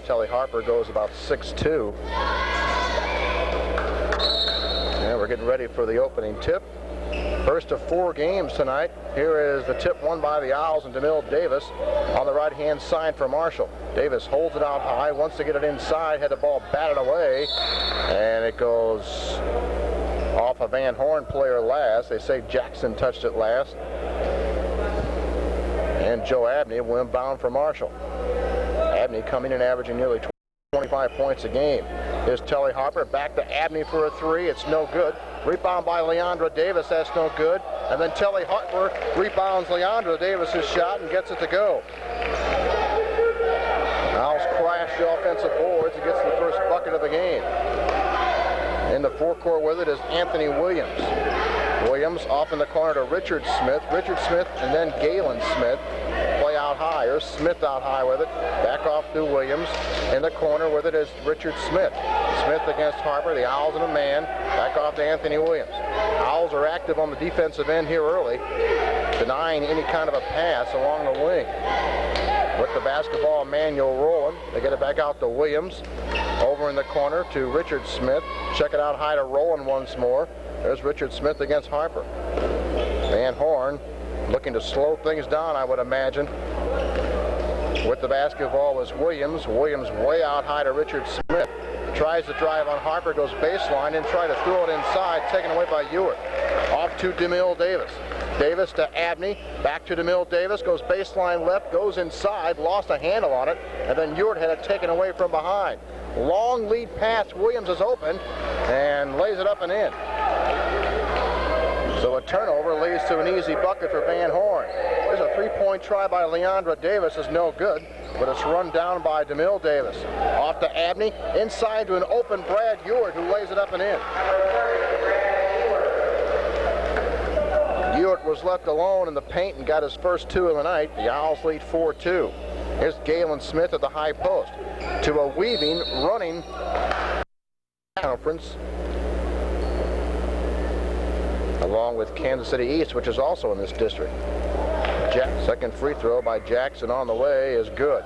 Telly Harper goes about 6'2". And we're getting ready for the opening tip. First of 4 games tonight. Here is the tip won by the Owls and DeMille Davis on the right-hand side for Marshall. Davis holds it out high, wants to get it inside, had the ball batted away, and it goes off a VanHorn player last. They say Jackson touched it last. And Joe Abney will inbound for Marshall. Abney coming in averaging nearly 25 points a game. Here's Telly Harper back to Abney for a 3. It's no good. Rebound by Leandra Davis. That's no good. And then Telly Harper rebounds Leandra Davis's shot and gets it to go. Owls crash the offensive boards and gets the first bucket of the game. In the forecourt with it is Anthony Williams. Williams off in the corner to Richard Smith. Richard Smith and then Galen Smith. Play out high. Here's Smith out high with it. Back off to Williams. In the corner with it is Richard Smith. Smith against Harper. The Owls and a man. Back off to Anthony Williams. Owls are active on the defensive end here early, denying any kind of a pass along the wing. With the basketball, Manuel Rowland. They get it back out to Williams. Over in the corner to Richard Smith. Check it out high to Rowland once more. There's Richard Smith against Harper. VanHorn looking to slow things down, I would imagine. With the basketball was Williams. Williams way out high to Richard Smith. Tries to drive on Harper, goes baseline, and try to throw it inside, taken away by Ewart. Off to DeMille Davis. Davis to Abney, back to DeMille Davis, goes baseline left, goes inside, lost a handle on it, and then Ewart had it taken away from behind. Long lead pass, Williams is open, and lays it up and in. So a turnover leads to an easy bucket for VanHorn. There's a 3-point try by Leandra Davis, is no good, but it's run down by DeMille Davis. Off to Abney, inside to an open Brad Ewart, who lays it up and in. Ewart was left alone in the paint and got his first 2 of the night. The Owls lead 4-2. Here's Galen Smith at the high post. To a weaving, running conference, along with Kansas City East, which is also in this district. Second free throw by Jackson on the way is good.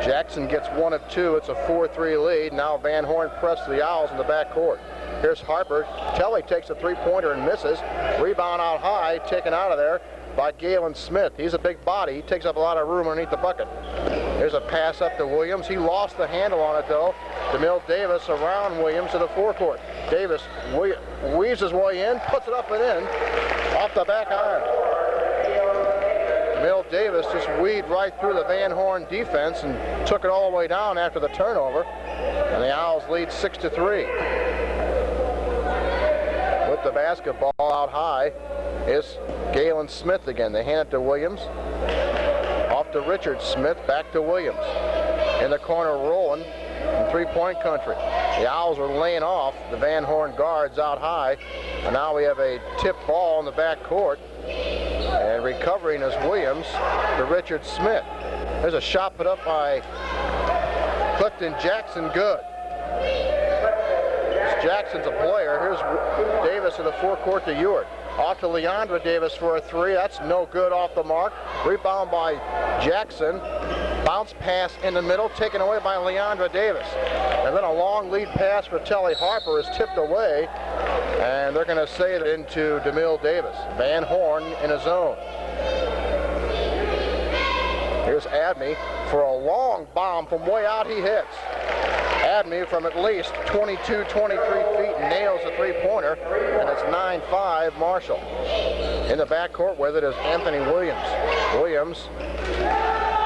Jackson gets 1 of 2. It's a 4-3 lead. Now VanHorn presses the Owls in the backcourt. Here's Harper. Telly takes a 3-pointer and misses. Rebound out high, taken out of there by Galen Smith. He's a big body. He takes up a lot of room underneath the bucket. There's a pass up to Williams. He lost the handle on it, though. DeMille Davis around Williams to the forecourt. Davis weaves his way in, puts it up and in, off the back iron. DeMille Davis just weaved right through the VanHorn defense and took it all the way down after the turnover. And the Owls lead 6-3. With the basketball out high is Galen Smith again. They hand it to Williams. Off to Richard Smith, back to Williams. In the corner, Rowland in three-point country. The Owls are laying off the VanHorn guards out high. And now we have a tip ball in the backcourt. And recovering is Williams to Richard Smith. There's a shot put up by Clifton Jackson, good. Jackson's a player. Here's Davis in the forecourt to Ewart. Off to Leandra Davis for a 3. That's no good off the mark. Rebound by Jackson. Bounce pass in the middle, taken away by Leandra Davis. And then a long lead pass for Telly Harper is tipped away. And they're going to say it into DeMille Davis. VanHorn in a zone. Here's Abney for a long bomb from way out. He hits. Abney from at least 22, 23 feet nails a three-pointer, and it's 9-5 Marshall. In the backcourt with it is Anthony Williams. Williams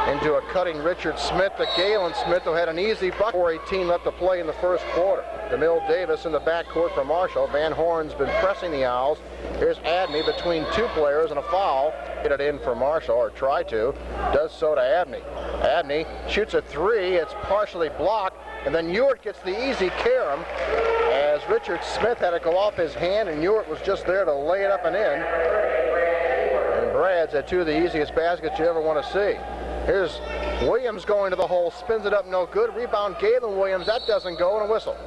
into a cutting Richard Smith to Galen Smith, who had an easy bucket. 4:18 left to play in the first quarter. DeMille Davis in the backcourt for Marshall. VanHorn's been pressing the Owls. Here's Abney between 2 players and a foul. Get it in for Marshall, or try to. Does so to Abney. Abney shoots a 3. It's partially blocked. And then Ewart gets the easy carom as Richard Smith had to go off his hand, and Ewart was just there to lay it up and in. And Brad's had 2 of the easiest baskets you ever want to see. Here's Williams going to the hole, spins it up, no good. Rebound Galen Williams, that doesn't go, and a whistle.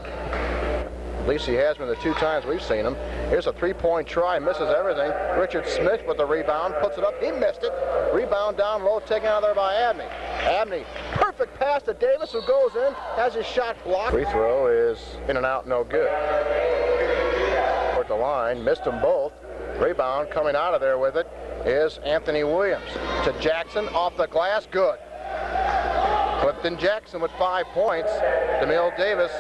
At least he has been the 2 times we've seen him. Here's a 3-point try, misses everything. Richard Smith with the rebound, puts it up, he missed it. Rebound down low, taken out of there by Abney. Abney, perfect pass to Davis, who goes in, has his shot blocked. Free throw is in and out, no good. At the line, missed them both. Rebound coming out of there with it is Anthony Williams. To Jackson, off the glass, good. Clifton Jackson with 5 points. DeMille Davis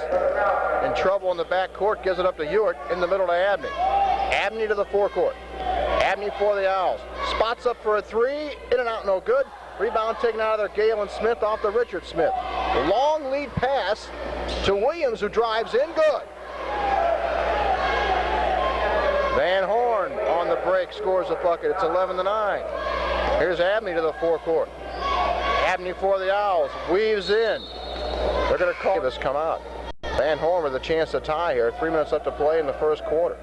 in trouble in the backcourt, gives it up to Ewart in the middle to Abney. Abney to the forecourt. Abney for the Owls. Spots up for a 3, in and out, no good. Rebound taken out of there, Galen Smith off the Richard Smith. Long lead pass to Williams, who drives in, good. VanHorn on the break scores a bucket. It's 11-9. Here's Abney to the forecourt. Abney for the Owls, weaves in. They're going to call this come out. VanHorn with a chance to tie here. 3 minutes left to play in the first quarter.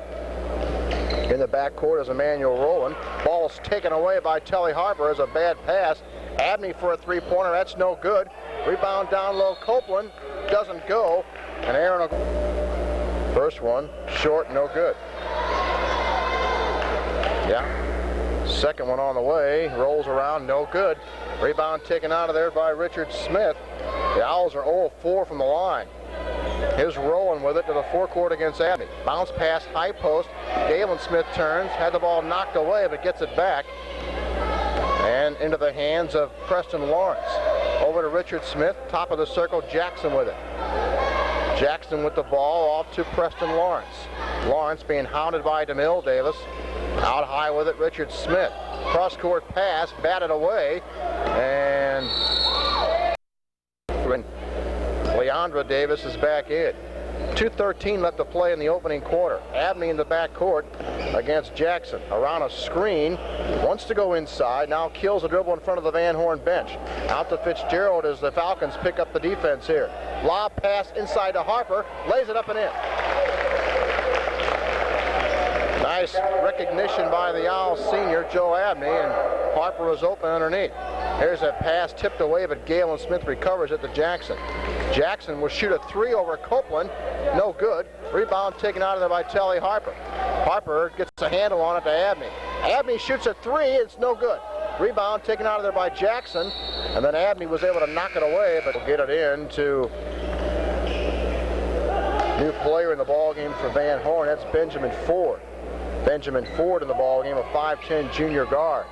In the backcourt is Emmanuel Rowland. Ball's taken away by Telly Harper as a bad pass. Abney for a 3-pointer, that's no good. Rebound down low, Copeland doesn't go. And Aaron will... First one, short, no good. Yeah. Second one on the way, rolls around, no good. Rebound taken out of there by Richard Smith. The Owls are 0-4 from the line. Here's Rowland with it to the forecourt against Abney. Bounce pass, high post. Galen Smith turns, had the ball knocked away, but gets it back. And into the hands of Preston Lawrence. Over to Richard Smith, top of the circle, Jackson with it. Jackson with the ball, off to Preston Lawrence. Lawrence being hounded by DeMille Davis. Out high with it, Richard Smith. Cross-court pass, batted away, and Leandra Davis is back in. 2:13 left to play in the opening quarter. Abney in the backcourt against Jackson. Around a screen, wants to go inside, now kills a dribble in front of the VanHorn bench. Out to Fitzgerald as the Falcons pick up the defense here. Lob pass inside to Harper, lays it up and in. Nice recognition by the Owls senior, Joe Abney, and Harper was open underneath. Here's a pass tipped away, but Galen Smith recovers it to Jackson. Jackson will shoot a 3 over Copeland, no good. Rebound taken out of there by Telly Harper. Harper gets a handle on it to Abney. Abney shoots a 3, it's no good. Rebound taken out of there by Jackson, and then Abney was able to knock it away, but will get it in to new player in the ballgame for VanHorn. That's Benjamin Ford. Benjamin Ford in the ballgame, a 5'10" junior guard.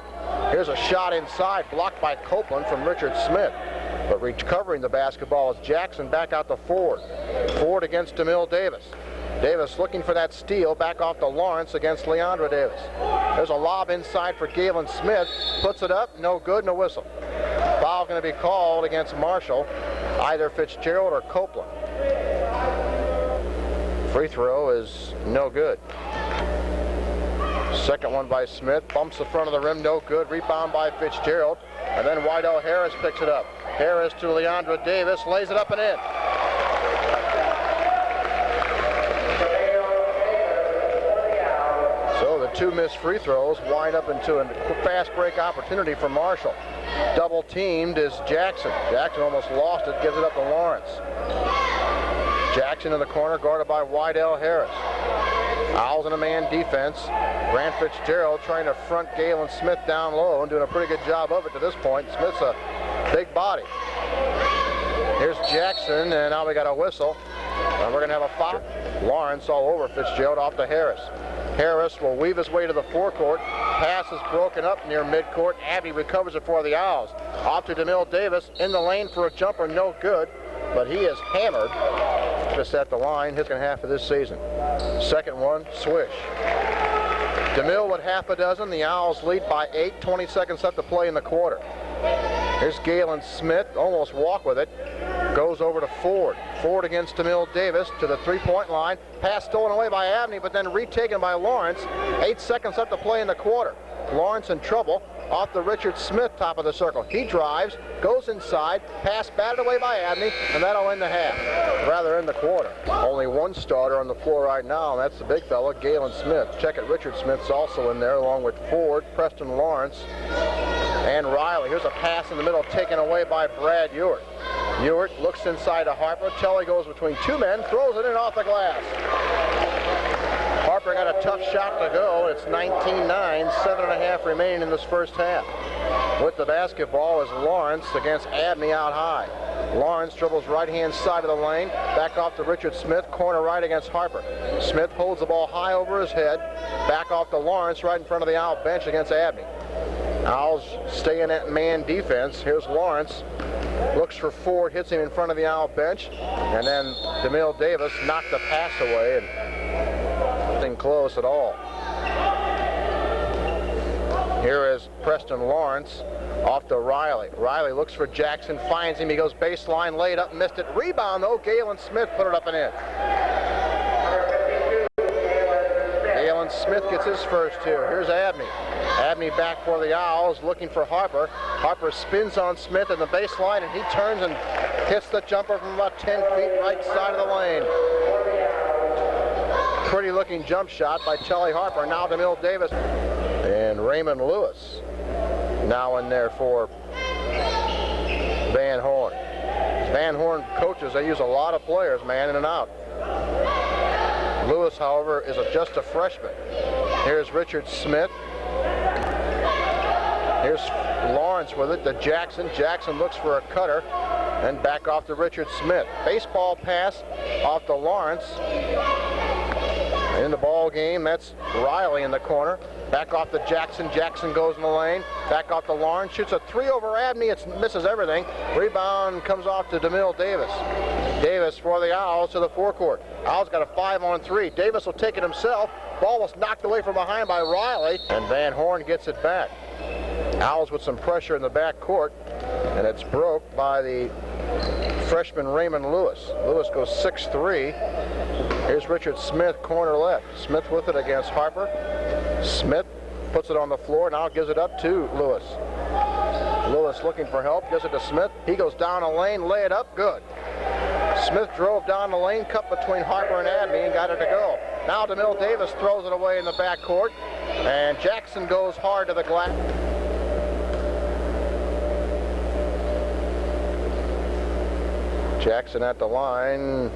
Here's a shot inside, blocked by Copeland from Richard Smith. But recovering the basketball is Jackson, back out to Ford. Ford against DeMille Davis. Davis looking for that steal, back off to Lawrence against Leandra Davis. There's a lob inside for Galen Smith, puts it up, no good, no whistle. Foul going to be called against Marshall, either Fitzgerald or Copeland. Free throw is no good. Second one by Smith, bumps the front of the rim, no good. Rebound by Fitzgerald, and then Wydell Harris picks it up. Harris to Leandra Davis, lays it up and in. So the 2 missed free throws wind up into a fast break opportunity for Marshall. Double teamed is Jackson. Jackson almost lost it, gives it up to Lawrence. Jackson in the corner, guarded by Wydell Harris. Owls in a man defense. Grant Fitzgerald trying to front Galen Smith down low and doing a pretty good job of it to this point. Smith's a big body. Here's Jackson, and now we got a whistle. And we're going to have a foul. Lawrence all over Fitzgerald, off to Harris. Harris will weave his way to the forecourt. Pass is broken up near midcourt. Abney recovers it for the Owls. Off to DeMille Davis, in the lane for a jumper, no good. But he is hammered just at the line, his second half of this season. Second one, swish. DeMille with half a dozen. The Owls lead by 8, 20 seconds left to play in the quarter. Here's Galen Smith, almost walk with it. Goes over to Ford. Ford against DeMille Davis to the 3-point line. Pass stolen away by Abney, but then retaken by Lawrence. 8 seconds left to play in the quarter. Lawrence in trouble. Off the Richard Smith, top of the circle. He drives, goes inside, pass batted away by Abney, and that'll end the half. Rather, end the quarter. Only one starter on the floor right now, and that's the big fella, Galen Smith. Check it, Richard Smith's also in there, along with Ford, Preston Lawrence, and Riley. Here's a pass in the middle taken away by Brad Ewart. Ewart looks inside to Harper. Telly goes between two men, throws it in off the glass. Harper got a tough shot to go. It's 19-9, 7.5 remaining in this first half. With the basketball is Lawrence against Abney out high. Lawrence dribbles right-hand side of the lane, back off to Richard Smith, corner right against Harper. Smith holds the ball high over his head, back off to Lawrence right in front of the Owl bench against Abney. Owls stay in that man defense. Here's Lawrence, looks for Ford, hits him in front of the Owl bench, and then DeMille Davis knocked the pass away, and nothing close at all. Here is Preston Lawrence off to Riley. Riley looks for Jackson, finds him, he goes baseline, laid up, missed it. Rebound though, Galen Smith put it up and in. Galen Smith gets his first two. Here's Abney. Abney back for the Owls, looking for Harper. Harper spins on Smith in the baseline, and he turns and hits the jumper from about 10 feet right side of the lane. Pretty looking jump shot by Telly Harper. Now DeMille Davis and Raymond Lewis now in there for VanHorn. VanHorn coaches, they use a lot of players, man, in and out. Lewis, however, is just a freshman. Here's Richard Smith. Here's Lawrence with it to Jackson. Jackson looks for a cutter and back off to Richard Smith. Baseball pass off to Lawrence. In the ball game, that's Riley in the corner. Back off to Jackson. Jackson goes in the lane. Back off to Lawrence. Shoots a three over Abney. It misses everything. Rebound comes off to DeMille Davis. Davis for the Owls to the forecourt. Owls got a 5-on-3. Davis will take it himself. Ball was knocked away from behind by Riley, and VanHorn gets it back. Owls with some pressure in the back court, and it's broke by the freshman Raymond Lewis. Lewis goes 6'3". Here's Richard Smith, corner left. Smith with it against Harper. Smith puts it on the floor, now gives it up to Lewis. Lewis looking for help, gives it to Smith. He goes down a lane, lay it up, good. Smith drove down the lane, cut between Harper and Abney, and got it to go. Now DeMille Davis throws it away in the backcourt, and Jackson goes hard to the glass. Jackson at the line.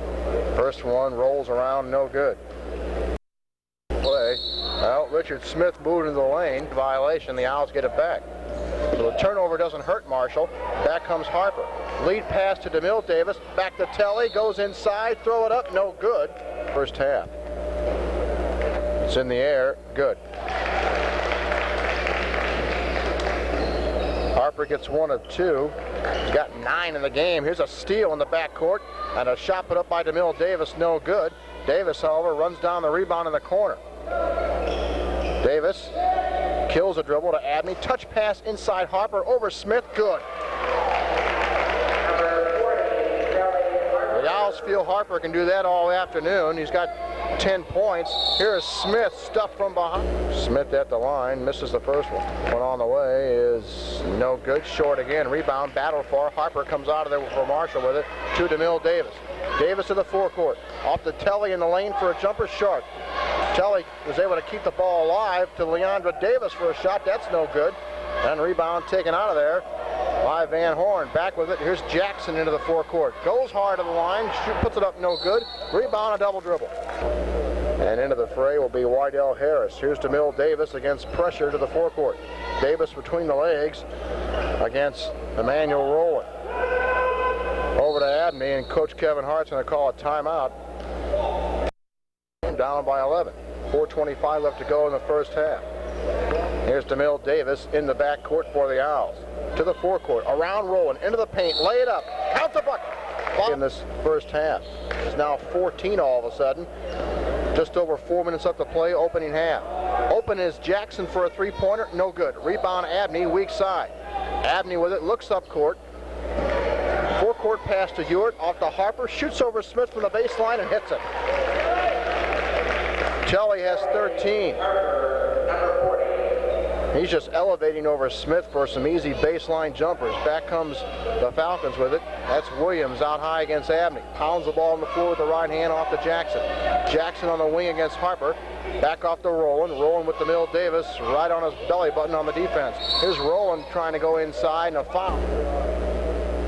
First one rolls around, no good. Play. Well, Richard Smith moved into the lane. Violation. The Owls get it back. So the turnover doesn't hurt Marshall. Back comes Harper. Lead pass to DeMille Davis. Back to Telly. Goes inside. Throw it up. No good. First half. It's in the air. Good. Harper gets 1 of 2. He's got 9 in the game. Here's a steal in the backcourt and a shot put up by DeMille Davis, no good. Davis, however, runs down the rebound in the corner. Davis kills a dribble to Abney. Touch pass inside Harper over Smith, good. The Owls feel Harper can do that all afternoon. He's got 10 points. Here's Smith, stuffed from behind. Smith at the line, misses the first one. One on the way is no good, short again. Rebound, battle for Harper, comes out of there for Marshall with it to DeMille Davis. Davis to the forecourt, off to Telly in the lane for a jumper, short. Telly was able to keep the ball alive to Leandra Davis for a shot, that's no good. And rebound taken out of there by VanHorn. Back with it, here's Jackson into the forecourt. Goes hard to the line, puts it up, no good. Rebound, a double dribble. And into the fray will be Wydell Harris. Here's DeMille Davis against pressure to the forecourt. Davis between the legs against Emmanuel Rowland. Over to Abney, and Coach Kevin Hart's going to call a timeout. Down by 11. 4:25 left to go in the first half. Here's DeMille Davis in the backcourt for the Owls. To the forecourt, around Rowland, into the paint, lay it up, count the bucket. In this first half. It's now 14 all of a sudden. Just over 4 minutes left to play, opening half. Open is Jackson for a three-pointer, no good. Rebound Abney, weak side. Abney with it, looks up court. Forecourt pass to Ewart, off to Harper, shoots over Smith from the baseline and hits it. Telly has 13. He's just elevating over Smith for some easy baseline jumpers. Back comes the Falcons with it. That's Williams out high against Abney. Pounds the ball on the floor with the right hand off to Jackson. Jackson on the wing against Harper. Back off to Rowland. Rowland with DeMille Davis right on his belly button on the defense. Here's Rowland trying to go inside and a foul.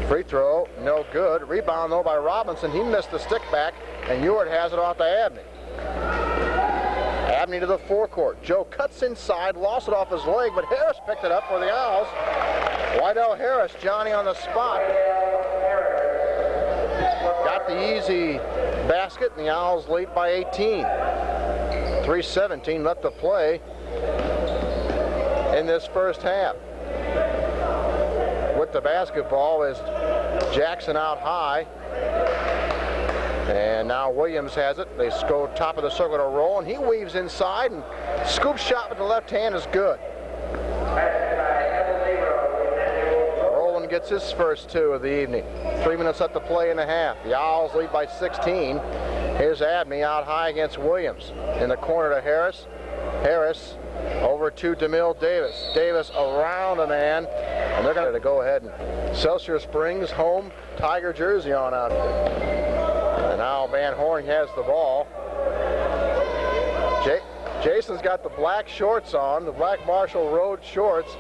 Free throw, no good. Rebound, though, by Robinson. He missed the stick back, and Ewart has it off to Abney. Abney to the forecourt. Joe cuts inside, lost it off his leg, but Harris picked it up for the Owls. Wydell Harris, Johnny on the spot. Got the easy basket, and the Owls lead by 18. 3:17 left to play in this first half. With the basketball is Jackson out high. And now Williams has it. They go top of the circle to roll, and he weaves inside, and scoop shot with the left hand is good. Rowland gets his first two of the evening. 3 minutes left to play in the half. The Owls lead by 16. Here's Abney out high against Williams. In the corner to Harris. Harris over to DeMille Davis. Davis around a man, and they're going to go ahead and Excelsior Springs home Tiger jersey on out. And now VanHorn has the ball. Jason's got the black shorts on, the black Marshall Road shorts,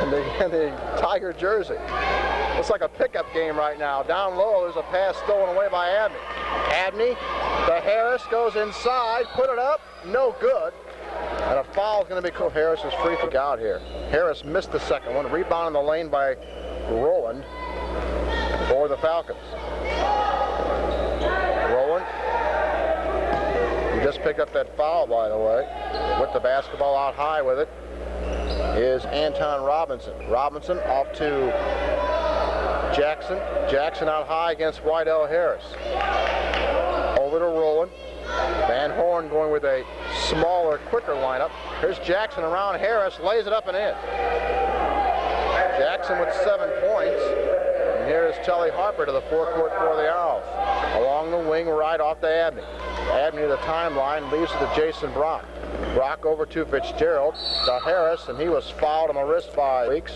and the Tiger jersey. Looks like a pickup game right now. Down low, there's a pass stolen away by Abney. Abney to Harris, goes inside, put it up, no good. And a foul is going to be called. Harris is free to out here. Harris missed the second one. Rebound in the lane by Rowland for the Falcons. Rowland, who just picked up that foul, by the way, with the basketball out high with it, is Anton Robinson. Robinson off to Jackson. Jackson out high against Wydell Harris. Over to Rowland. VanHorn going with a smaller, quicker lineup. Here's Jackson around Harris, lays it up and in. Jackson with 7 points. And here's Telly Harper to the forecourt for the Owls. Along the wing, right off to Abney. Abney to the timeline, leaves it to Jason Brock. Brock over to Fitzgerald, to Harris, and he was fouled on the wrist by Weeks.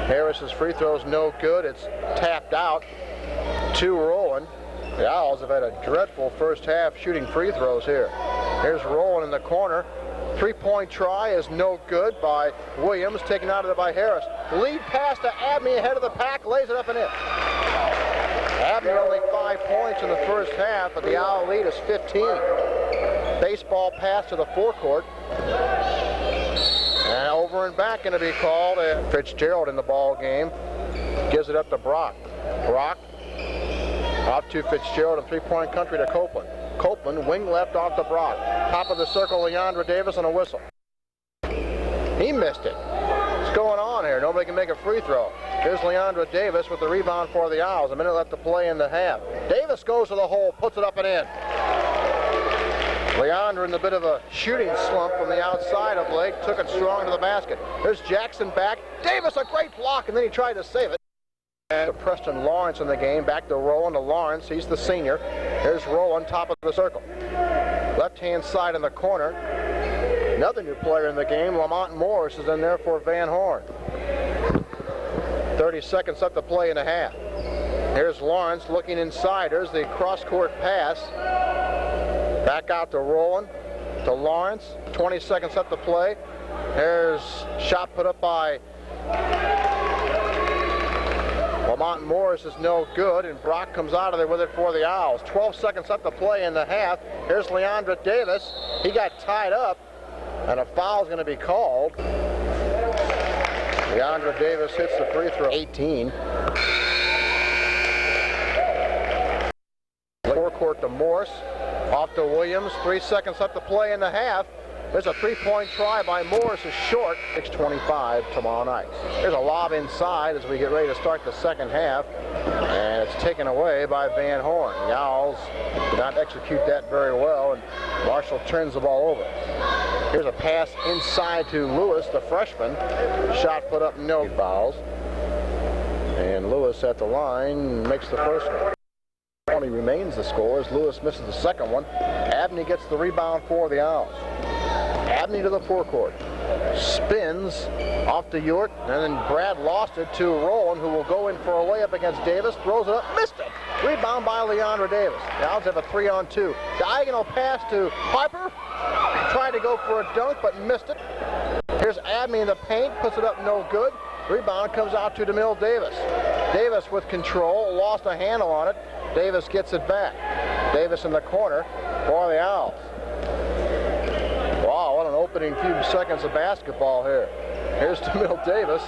Harris's free throw's no good. It's tapped out to Rowland. The Owls have had a dreadful first half shooting free throws here. Here's Rowland in the corner. 3-point try is no good by Williams, taken out of there by Harris. Lead pass to Abney ahead of the pack, lays it up and in. Abney only 5 points in the first half, but the Owl lead is 15. Baseball pass to the forecourt. And over and back going to be called. Fitzgerald in the ball game. Gives it up to Brock. Brock off to Fitzgerald, and 3-point country to Copeland. Copeland, wing left off to Brock. Top of the circle, Leandra Davis on a whistle. He missed it. What's going on here? Nobody can make a free throw. Here's Leandra Davis with the rebound for the Owls. A minute left to play in the half. Davis goes to the hole, puts it up and in. Leandra in a bit of a shooting slump from the outside of late, took it strong to the basket. There's Jackson back. Davis, a great block, and then he tried to save it. And Preston Lawrence in the game, back to Rowland to Lawrence. He's the senior. Here's Rowland, top of the circle. Left-hand side in the corner. Another new player in the game, Lamont Morris, is in there for VanHorn. 30 seconds left to play in the half. Here's Lawrence looking inside. There's the cross-court pass. Back out to Rowland, to Lawrence. 20 seconds left to play. There's shot put up by Lamont Morris is no good, and Brock comes out of there with it for the Owls. 12 seconds left to play in the half. Here's Leandra Davis. He got tied up, and a foul is going to be called. Leandra Davis hits the free throw. 18. Forecourt to Morse. Off to Williams. 3 seconds left to play in the half. There's a 3-point try by Morris, is short. 6:25 tomorrow night. There's a lob inside as we get ready to start the second half, and it's taken away by VanHorn. The Owls did not execute that very well, and Marshall turns the ball over. Here's a pass inside to Lewis, the freshman. Shot put up, no fouls. And Lewis at the line makes the first one. He remains the score as Lewis misses the second one. Abney gets the rebound for the Owls. Abney to the forecourt. Spins off to Ewart, and then Brad lost it to Rowland, who will go in for a layup against Davis. Throws it up, missed it. Rebound by Leandra Davis. The Owls have a 3-on-2. Diagonal pass to Harper. Tried to go for a dunk, but missed it. Here's Abney in the paint, puts it up, no good. Rebound comes out to DeMille Davis. Davis with control, lost a handle on it. Davis gets it back. Davis in the corner for the Owls. Wow, what an opening few seconds of basketball here. Here's DeMille Davis.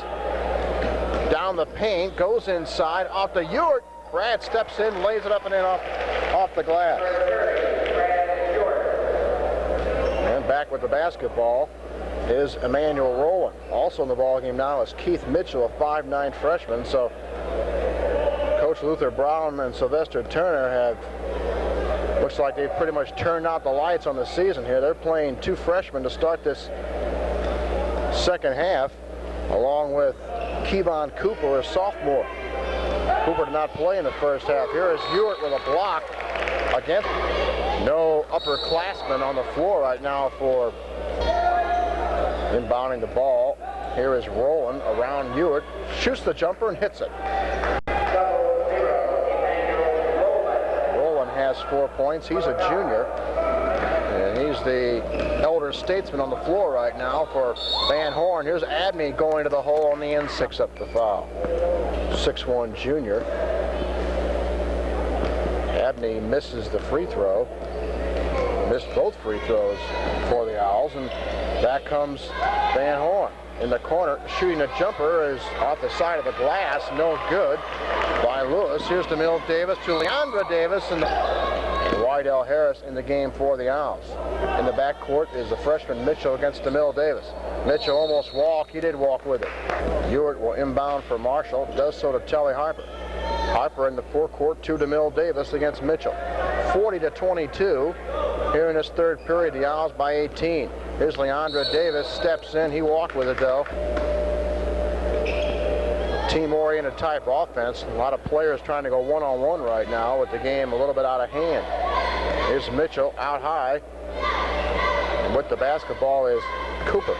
Down the paint, goes inside, off to Ewart. Brad steps in, lays it up and in off the glass. And back with the basketball is Emmanuel Rowland. Also in the ballgame now is Keith Mitchell, a 5'9" freshman. So Coach Luther Brown and Sylvester Turner have, looks like they've pretty much turned out the lights on the season here. They're playing 2 freshmen to start this second half, along with Kevon Cooper, a sophomore. Cooper did not play in the first half. Here is Ewart with a block against. No upperclassmen on the floor right now for inbounding the ball. Here is Rowland around Ewart, shoots the jumper and hits it. Rowland has 4 points. He's a junior, and he's the elder statesman on the floor right now for VanHorn. Here's Abney going to the hole on the end, 6 up the foul. 6'1" junior. Abney misses the free throw. Missed both free throws for the Owls, and back comes VanHorn. In the corner, shooting a jumper is off the side of the glass, no good by Lewis. Here's DeMille Davis to Leandra Davis, and Wydell Harris in the game for the Owls. In the backcourt is the freshman Mitchell against DeMille Davis. Mitchell almost walked, he did walk with it. Ewart will inbound for Marshall, does so to Telly Harper. Harper in the forecourt to DeMille Davis against Mitchell. 40-22. Here in this third period, the Owls by 18. Here's Leandra Davis, steps in, he walked with it though. Team-oriented type offense. A lot of players trying to go one-on-one right now with the game a little bit out of hand. Here's Mitchell out high. And with the basketball is Cooper.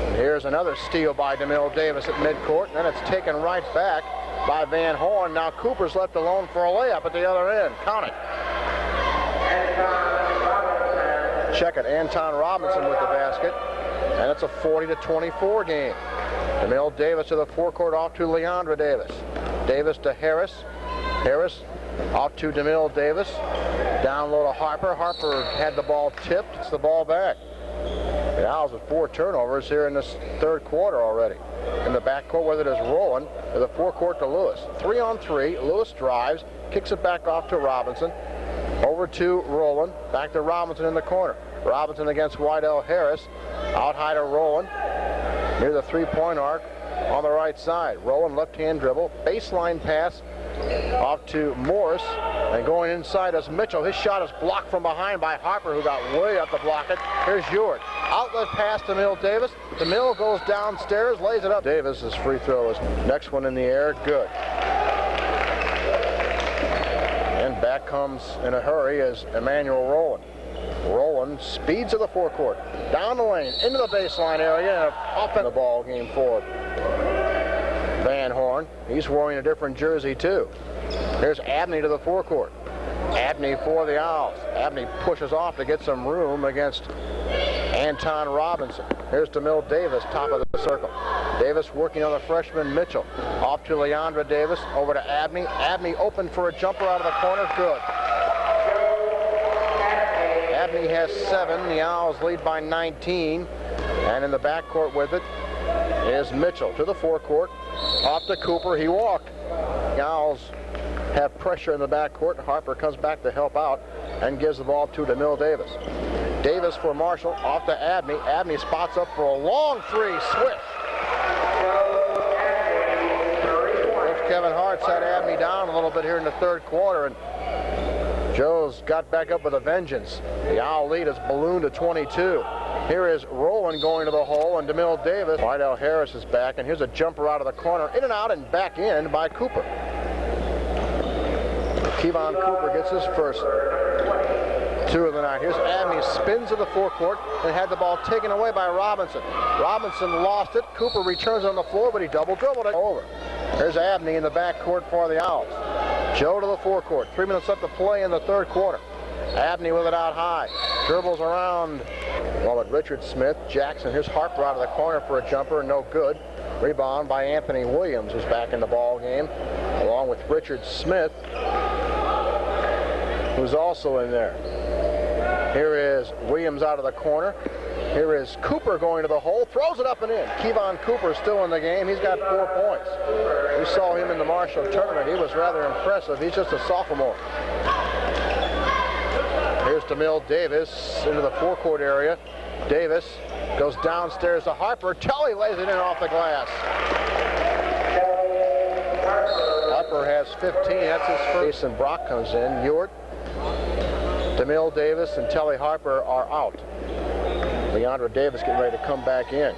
And here's another steal by DeMille Davis at midcourt, and then it's taken right back by VanHorn. Now Cooper's left alone for a layup at the other end. Count it. Check it, Anton Robinson with the basket, and it's a 40-24 game. DeMille Davis to the forecourt, off to Leandra Davis. Davis to Harris. Harris off to DeMille Davis. Down low to Harper. Harper had the ball tipped. It's the ball back. The Owls with 4 turnovers here in this third quarter already. In the backcourt, whether it is Rowland to the forecourt to Lewis. 3-on-3. Lewis drives, kicks it back off to Robinson. Over to Rowland, back to Robinson in the corner. Robinson against Wydell Harris. Out high to Rowland, near the 3-point arc on the right side. Rowland left-hand dribble, baseline pass off to Morris, and going inside is Mitchell. His shot is blocked from behind by Harper, who got way up to block it. Here's Ewart. Outlet pass to DeMille Davis. DeMille goes downstairs, lays it up. Davis's free throw is next one in the air, good. And back comes in a hurry is Emmanuel Rowland. Rowland speeds to the forecourt, down the lane, into the baseline area, and up in the ball game for VanHorn. He's wearing a different jersey too. Here's Abney to the forecourt. Abney for the Owls. Abney pushes off to get some room against Anton Robinson. Here's DeMille Davis, top of the circle. Davis working on the freshman Mitchell. Off to Leandra Davis, over to Abney. Abney open for a jumper out of the corner, good. Abney has 7. The Owls lead by 19. And in the backcourt with it is Mitchell to the forecourt. Off to Cooper, he walked. The Owls have pressure in the backcourt. Harper comes back to help out and gives the ball to DeMille Davis. Davis for Marshall, off to Abney. Abney spots up for a long 3, swish. Coach Kevin Hart set Abney down a little bit here in the third quarter, and Joe's got back up with a vengeance. The Owl lead is ballooned to 22. Here is Rowland going to the hole, and DeMille Davis. Wydell Harris is back, and here's a jumper out of the corner, in and out and back in by Cooper. Kevon Cooper gets his first 2 of the night. Here's Abney, spins to the forecourt and had the ball taken away by Robinson. Robinson lost it. Cooper returns on the floor, but he double dribbled it over. Here's Abney in the backcourt for the Owls. Joe to the forecourt. 3 minutes left to play in the third quarter. Abney with it out high. Dribbles around. Well, at Richard Smith, Jackson. Here's Harper out of the corner for a jumper, no good. Rebound by Anthony Williams, who's back in the ball game, along with Richard Smith, who's also in there. Here is Williams out of the corner. Here is Cooper going to the hole, throws it up and in. Kevon Cooper still in the game. He's got 4 points. We saw him in the Marshall tournament. He was rather impressive. He's just a sophomore. Here's DeMille Davis into the forecourt area. Davis goes downstairs to Harper. Tully lays it in off the glass. Harper has 15. That's his first. And Brock comes in. Ewart, DeMille Davis, and Telly Harper are out. Leandra Davis getting ready to come back in.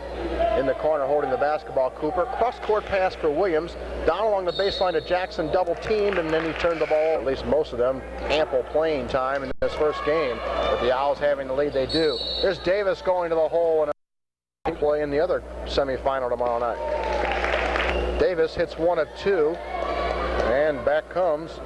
In the corner holding the basketball, Cooper. Cross-court pass for Williams. Down along the baseline to Jackson, double-teamed, and then he turned the ball. At least most of them ample playing time in this first game. With the Owls having the lead, they do. There's Davis going to the hole and play in the other semifinal tomorrow night. Davis hits 1 of 2, and back comes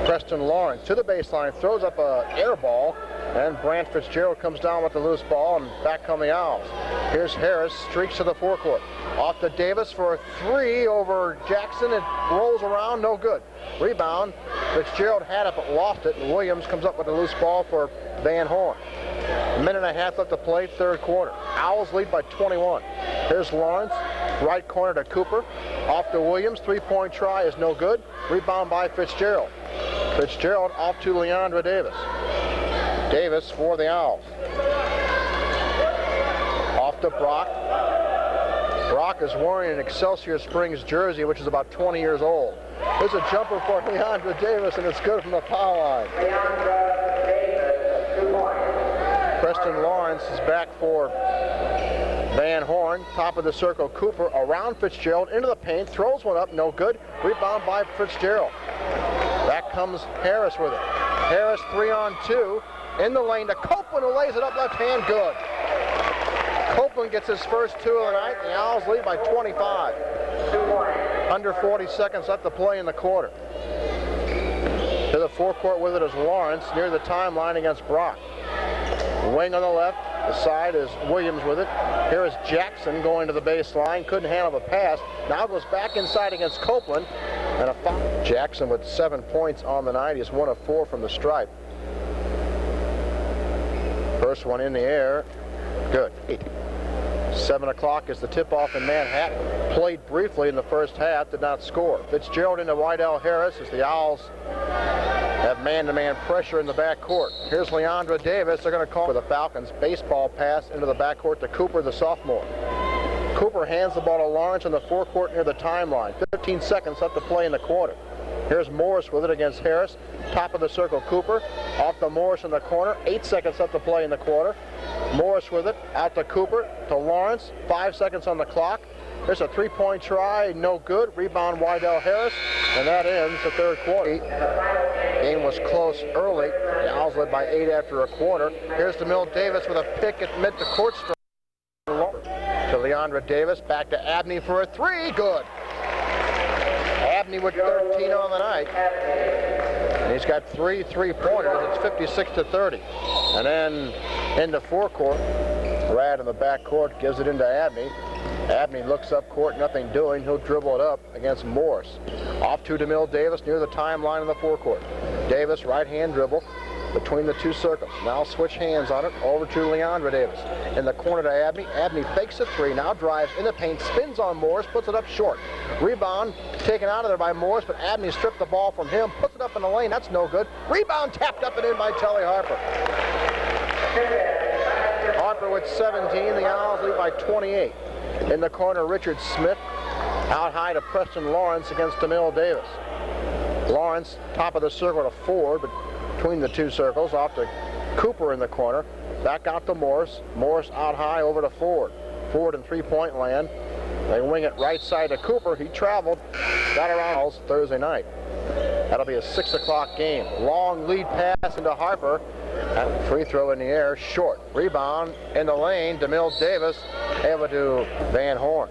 Preston Lawrence to the baseline, throws up an air ball, and Brant Fitzgerald comes down with the loose ball, and back come the Owls. Here's Harris, streaks to the forecourt. Off to Davis for a 3 over Jackson. It rolls around, no good. Rebound, Fitzgerald had it but lost it, and Williams comes up with the loose ball for VanHorn. A minute and a half left to play, third quarter. Owls lead by 21. Here's Lawrence, right corner to Cooper. Off to Williams, 3-point try is no good. Rebound by Fitzgerald. Fitzgerald off to Leandra Davis. Davis for the Owls. Off to Brock. Brock is wearing an Excelsior Springs jersey, which is about 20 years old. There's a jumper for Leandra Davis, and it's good from the foul line. Preston Lawrence is back for VanHorn. Top of the circle, Cooper around Fitzgerald, into the paint, throws one up, no good. Rebound by Fitzgerald. Back comes Harris with it. Harris 3-on-2. In the lane to Copeland, who lays it up left hand, good. Copeland gets his first 2 of the night. The Owls lead by 25. Under 40 seconds left to play in the quarter. To the forecourt with it is Lawrence near the timeline against Brock. Wing on the left. The side is Williams with it. Here is Jackson going to the baseline. Couldn't handle the pass. Now goes back inside against Copeland. And a foul. Jackson with 7 points on the night. He's 1 of 4 from the stripe. First one in the air. Good. 7 o'clock is the tip-off in Manhattan. Played briefly in the first half, did not score. Fitzgerald into Wydell Harris as the Owls have man-to-man pressure in the backcourt. Here's Leandra Davis. They're going to call for the Falcons. Baseball pass into the backcourt to Cooper, the sophomore. Cooper hands the ball to Lawrence in the forecourt near the timeline. 15 seconds left to play in the quarter. Here's Morris with it against Harris. Top of the circle, Cooper. Off to Morris in the corner. 8 seconds left to play in the quarter. Morris with it. Out to Cooper. To Lawrence. 5 seconds on the clock. There's a 3-point try. No good. Rebound Wydell Harris. And that ends the third quarter. Game was close early. The Owls led by 8 after a quarter. Here's DeMille Davis with a pick at mid-to-court stripe. To Leandra Davis. Back to Abney for a 3. Good. Abney with 13 on the night. And he's got 3 3-pointers. It's 56-30. And then into forecourt. Rad in the backcourt gives it into Abney. Abney looks up court, nothing doing. He'll dribble it up against Morris. Off to DeMille Davis near the timeline in the forecourt. Davis, right-hand dribble between the 2 circles. Now switch hands on it over to Leandra Davis. In the corner to Abney. Abney fakes a 3, now drives in the paint, spins on Morris, puts it up short. Rebound taken out of there by Morris, but Abney stripped the ball from him, puts it up in the lane. That's no good. Rebound tapped up and in by Telly Harper. Harper with 17. The Owls lead by 28. In the corner, Richard Smith out high to Preston Lawrence against DeMille Davis. Lawrence, top of the circle to Ford, but between the 2 circles, off to Cooper in the corner. Back out to Morris. Morris out high over to Ford. Ford in 3-point land. They wing it right side to Cooper. He traveled, got around Thursday night. That'll be a 6 o'clock game. Long lead pass into Harper. And free throw in the air, short. Rebound in the lane. DeMille Davis able to VanHorn.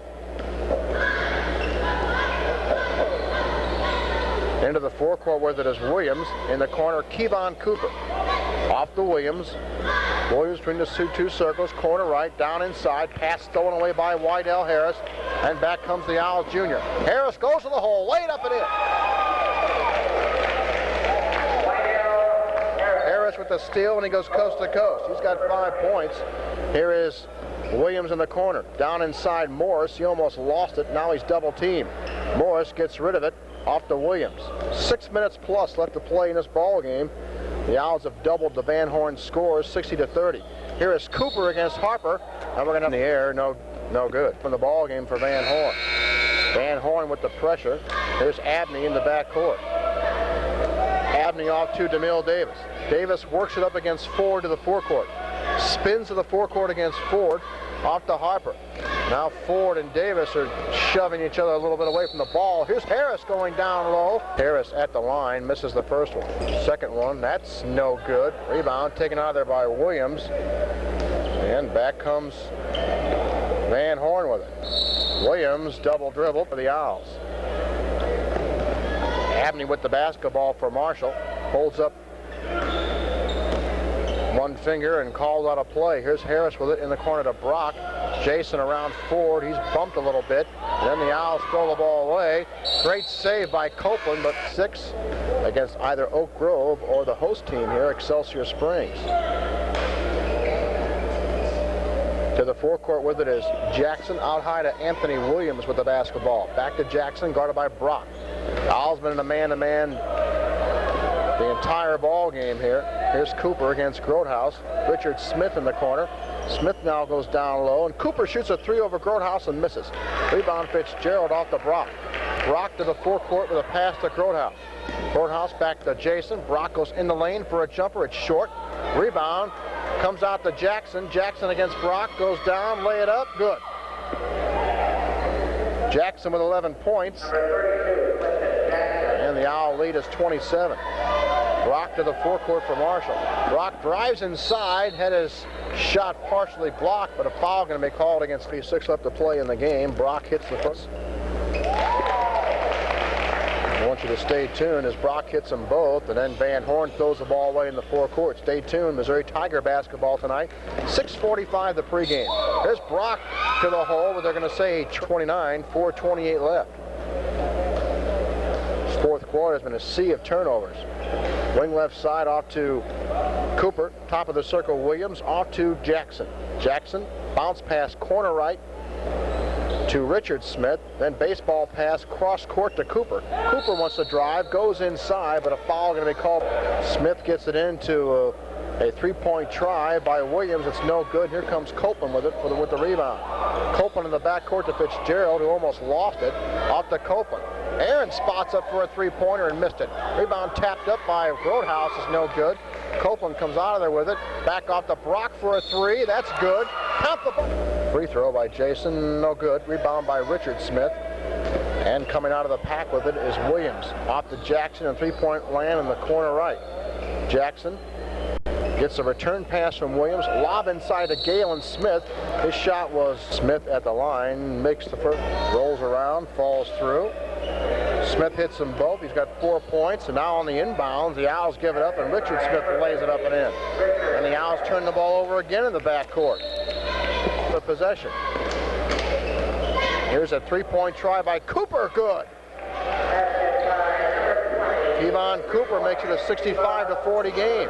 Into the forecourt with it is Williams. In the corner, Kevon Cooper. Off to Williams. Williams between the two circles, corner right, down inside, pass stolen away by Wydell Harris, and back comes the Owls junior. Harris goes to the hole, laid up and in. Harris with the steal, and he goes coast to coast. He's got 5 points. Here is Williams in the corner, down inside Morris. He almost lost it, now he's double teamed. Morris gets rid of it, off to Williams. 6 minutes plus left to play in this ball game. The Owls have doubled the VanHorn scores, 60-30. Here is Cooper against Harper, and we're going to in the air, no good. From the ball game for VanHorn. VanHorn with the pressure. There's Abney in the backcourt. Abney off to DeMille Davis. Davis works it up against Ford to the forecourt. Spins to the forecourt against Ford, off to Harper. Now Ford and Davis are shoving each other a little bit away from the ball. Here's Harris going down low. Harris at the line, misses the first one. Second one, that's no good. Rebound taken out of there by Williams. And back comes VanHorn with it. Williams double dribble for the Owls. Abney with the basketball for Marshall. Holds up one finger and calls out a play. Here's Harris with it in the corner to Brock. Jason around Ford. He's bumped a little bit. And then the Owls throw the ball away. Great save by Copeland, but 6 against either Oak Grove or the host team here, Excelsior Springs. To the forecourt with it is Jackson, out high to Anthony Williams with the basketball. Back to Jackson, guarded by Brock. Owls been in a man-to-man the entire ball game here. Here's Cooper against Grotehouse. Richard Smith in the corner. Smith now goes down low, and Cooper shoots a 3 over Grotehouse and misses. Rebound Fitzgerald off to Brock. Brock to the forecourt with a pass to Grotehouse. Grotehouse back to Jason. Brock goes in the lane for a jumper. It's short. Rebound comes out to Jackson. Jackson against Brock, goes down, lay it up, good. Jackson with 11 points. And the Owl lead is 27. Brock to the forecourt for Marshall. Brock drives inside, had his shot partially blocked, but a foul going to be called against 3-6 left to play in the game. Brock hits the first. I want you to stay tuned as Brock hits them both, and then VanHorn throws the ball away in the forecourt. Stay tuned. Missouri Tiger basketball tonight. 6:45 the pregame. There's Brock to the hole, but they're going to say 29, 4:28 left. This fourth quarter has been a sea of turnovers. Wing left side off to Cooper. Top of the circle, Williams. Off to Jackson. Jackson, bounce pass corner right to Richard Smith. Then baseball pass cross court to Cooper. Cooper wants to drive, goes inside, but a foul going to be called. Smith gets it into a three-point try by Williams. It's no good. Here comes Copeland with it with the rebound. Copeland in the backcourt to Fitzgerald, who almost lost it. Off to Copeland. Aaron spots up for a three-pointer and missed it. Rebound tapped up by Grotehouse is no good. Copeland comes out of there with it. Back off to Brock for a 3. That's good. Count the ball. Free throw by Jason, no good. Rebound by Richard Smith. And coming out of the pack with it is Williams. Off to Jackson and three-point land in the corner right. Jackson gets a return pass from Williams. Lob inside to Galen Smith. His shot was Smith at the line. Makes the first. Rolls around, falls through. Smith hits them both. He's got 4 points. And now on the inbounds, the Owls give it up, and Richard Smith lays it up and in. And the Owls turn the ball over again in the backcourt. The possession. Here's a three-point try by Cooper. Good. Kevon Cooper makes it a 65-40 game.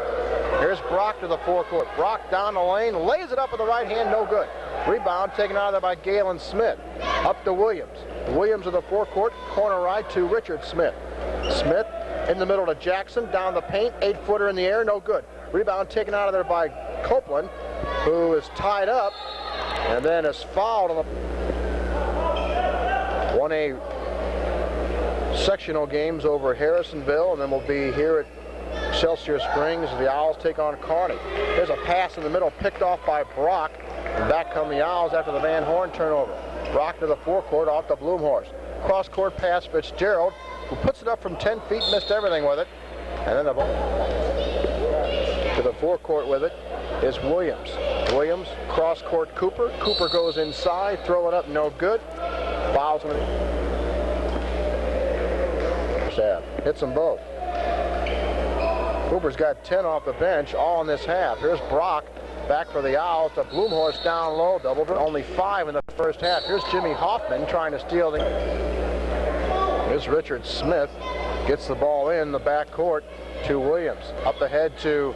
Here's Brock to the forecourt. Brock down the lane, lays it up with the right hand, no good. Rebound taken out of there by Galen Smith. Up to Williams. Williams to the forecourt, corner right to Richard Smith. Smith in the middle to Jackson, down the paint, 8-footer in the air, no good. Rebound taken out of there by Copeland, who is tied up and then is fouled on the 1A sectional games over Harrisonville, and then we'll be here at Excelsior Springs as the Owls take on Kearney. There's a pass in the middle picked off by Brock, and back come the Owls after the VanHorn turnover. Brock to the forecourt off to Bloomhorse. Cross-court pass Fitzgerald, who puts it up from 10 feet, missed everything with it. And then the ball to the forecourt with it is Williams. Williams, cross-court Cooper. Cooper goes inside, throw it up, no good. Fouls him. Hits them both. Cooper's got 10 off the bench, all in this half. Here's Brock back for the Owls to Bloomhorst down low. Double only 5 in the first half. Here's Jimmy Hoffman trying to steal the... Here's Richard Smith. Gets the ball in the backcourt to Williams. Up ahead to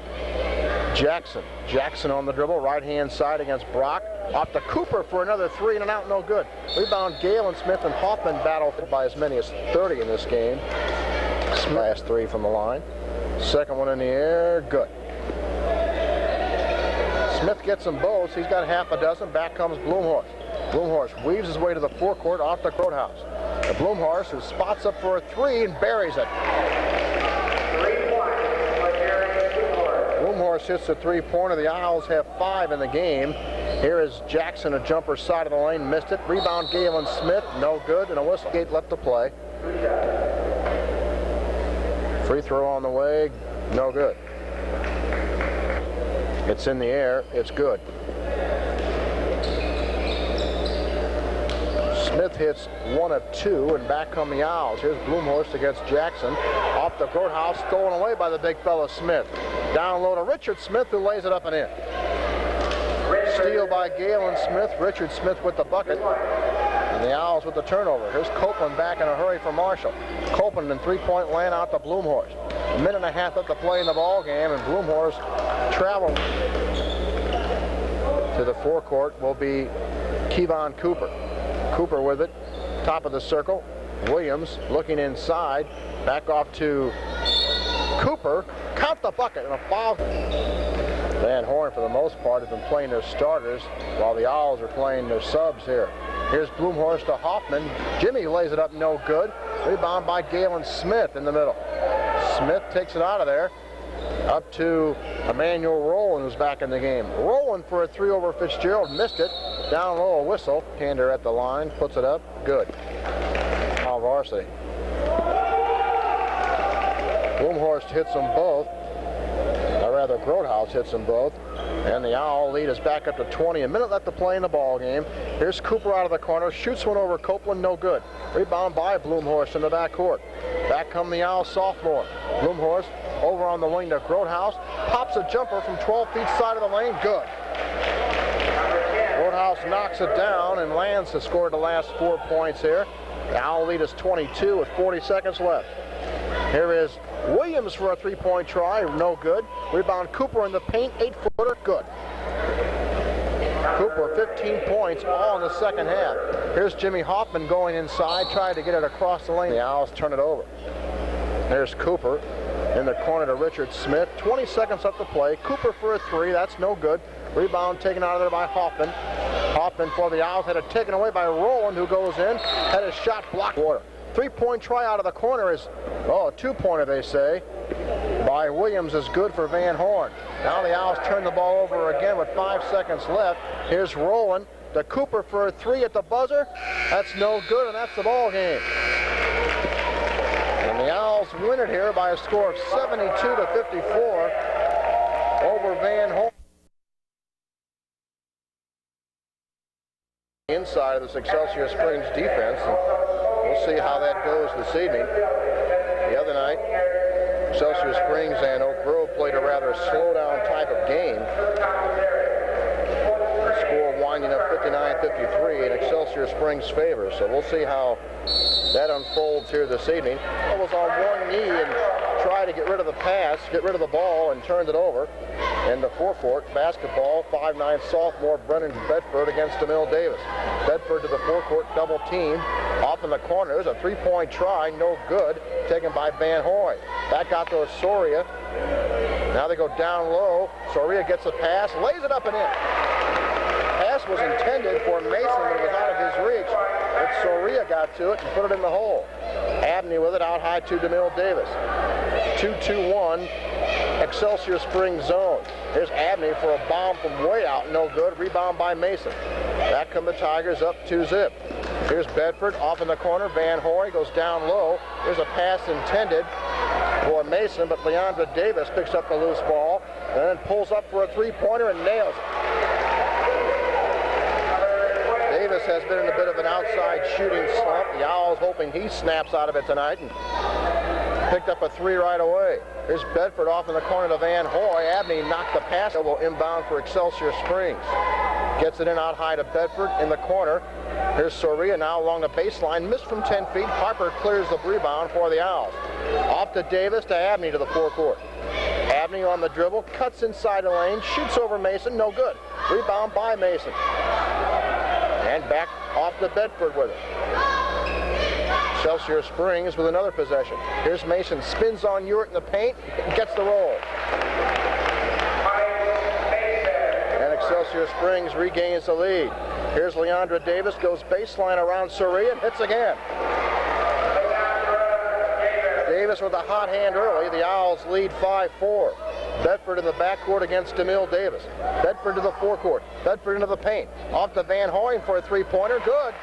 Jackson. Jackson on the dribble, right-hand side against Brock. Off to Cooper for another 3 and an out, no good. Rebound, Galen Smith and Hoffman battle by as many as 30 in this game. Last 3 from the line. Second one in the air, good. Smith gets them both. He's got half a dozen. Back comes Bloomhorst. Bloomhorst weaves his way to the forecourt off the Grotehouse. And Bloomhorst, who spots up for a 3 and buries it. Bloomhorst hits the 3-pointer. The Owls have 5 in the game. Here is Jackson, a jumper side of the lane, missed it. Rebound, Galen Smith, no good, and a whistle. Gate left to play. Free throw on the way, no good. It's in the air, it's good. Smith hits 1 of 2, and back come the Owls. Here's Bloomhorst against Jackson. Off the Grotehouse, stolen away by the big fella Smith. Down low to Richard Smith, who lays it up and in. Steal by Galen Smith. Richard Smith with the bucket. And the Owls with the turnover. Here's Copeland back in a hurry for Marshall. Copeland in 3-point land out to Bloomhorst. A minute and a half left to play in the ball game, and Bloomhorst travel to the forecourt will be Kevon Cooper. Cooper with it, top of the circle. Williams looking inside. Back off to Cooper. Count the bucket and a foul. VanHorn, for the most part, has been playing their starters while the Owls are playing their subs here. Here's Bloomhorst to Hoffman. Jimmy lays it up, no good. Rebound by Galen Smith in the middle. Smith takes it out of there. Up to Emmanuel Rowland, who's back in the game. Rowland for a 3 over Fitzgerald, missed it. Down low, a whistle. Tander at the line, puts it up, good. Foul varsity. Bloomhorst hits them both. Or rather, Grotehouse hits them both. And the Owl lead is back up to 20. A minute left to play in the ball game. Here's Cooper out of the corner, shoots one over Copeland, no good. Rebound by Bloomhorst in the backcourt. Back come the Owl sophomore. Bloomhorst over on the wing to Grotehouse. Pops a jumper from 12 feet side of the lane, good. Grotehouse knocks it down, and Lance has scored the last 4 points here. The Owl lead is 22 with 40 seconds left. Here is Williams for a 3-point try, no good. Rebound Cooper in the paint, 8-footer, good. Cooper, 15 points, all in the second half. Here's Jimmy Hoffman going inside, trying to get it across the lane. The Owls turn it over. There's Cooper in the corner to Richard Smith. 20 seconds left to play. Cooper for a 3, that's no good. Rebound taken out of there by Hoffman. Hoffman for the Owls, had it taken away by Rowland, who goes in, had his shot blocked. 3-point try out of the corner is, a 2-pointer they say, by Williams is good for VanHorn. Now the Owls turn the ball over again with 5 seconds left. Here's Rowland to Cooper for a 3 at the buzzer. That's no good, and that's the ball game. And the Owls win it here by a score of 72-54 over VanHorn. Inside of this Excelsior Springs defense, and we'll see how that goes this evening. The other night, Excelsior Springs and Oak Grove played a rather slow-down type of game. The score winding up 59-53 in Excelsior Springs' favor. So we'll see how that unfolds here this evening. I was on one knee and tried to get rid of the pass, get rid of the ball, and turned it over. In the forecourt, basketball, 5'9" sophomore Brennan Bedford against DeMille Davis. Bedford to the forecourt, double team. Off in the corner, there's a 3-point try, no good, taken by VanHorn. Back out to Soria. Now they go down low. Soria gets a pass, lays it up and in. Pass was intended for Mason, but it was out of his reach. But Soria got to it and put it in the hole. Abney with it out high to DeMille Davis. 2-2-1. Excelsior Springs zone. Here's Abney for a bomb from way out, no good. Rebound by Mason. Back come the Tigers up 2-zip. Here's Bedford off in the corner. VanHorn goes down low. There's a pass intended for Mason, but Leandra Davis picks up the loose ball and then pulls up for a 3-pointer and nails it. Davis has been in a bit of an outside shooting slump. The Owls hoping he snaps out of it tonight. And Picked up a 3 right away. Here's Bedford off in the corner to VanHorn. Abney knocked the pass. Will inbound for Excelsior Springs. Gets it in out high to Bedford in the corner. Here's Soria now along the baseline. Missed from 10 feet. Harper clears the rebound for the Owls. Off to Davis to Abney to the forecourt. Abney on the dribble. Cuts inside the lane. Shoots over Mason. No good. Rebound by Mason. And back off to Bedford with it. Excelsior Springs with another possession. Here's Mason, spins on Ewart in the paint, gets the roll. And Excelsior Springs regains the lead. Here's Leandra Davis, goes baseline around Soria and hits again. Davis with a hot hand early. The Owls lead 5-4. Bedford in the backcourt against DeMille Davis. Bedford to the forecourt. Bedford into the paint. Off to VanHorn for a three-pointer. Good.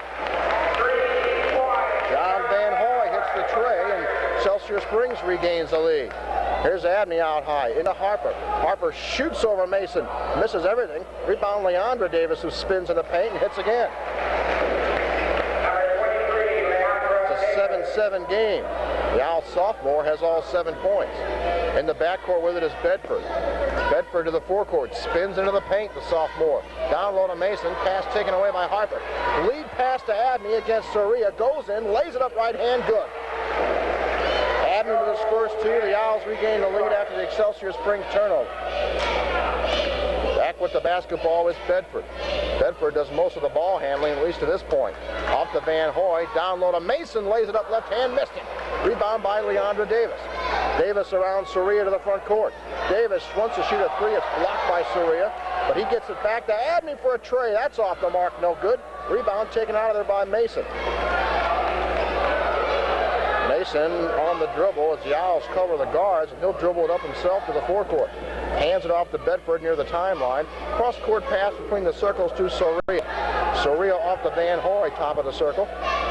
John VanHorn hits the tray, and Excelsior Springs regains the lead. Here's Abney out high into Harper. Harper shoots over Mason, misses everything. Rebound Leandra Davis, who spins in the paint and hits again. It's a 7-7 game. The Owl sophomore has all 7 points. In the backcourt with it is Bedford. Bedford to the forecourt, spins into the paint, the sophomore. Down low to Mason, pass taken away by Harper. Lead pass to Abney against Soria, goes in, lays it up right hand, good. Abney with his first 2, the Owls regain the lead after the Excelsior Springs turnover. Back with the basketball is Bedford. Bedford does most of the ball handling, at least to this point. Off to VanHorn, down low to Mason, lays it up left hand, missed it. Rebound by Leandra Davis. Davis around Soria to the front court. Davis wants to shoot a 3, it's blocked by Soria, but he gets it back to Abney for a tray. That's off the mark, no good. Rebound taken out of there by Mason. Mason on the dribble as the Owls cover the guards, and he'll dribble it up himself to the forecourt. Hands it off to Bedford near the timeline. Cross-court pass between the circles to Soria. Soria off to VanHorn, top of the circle,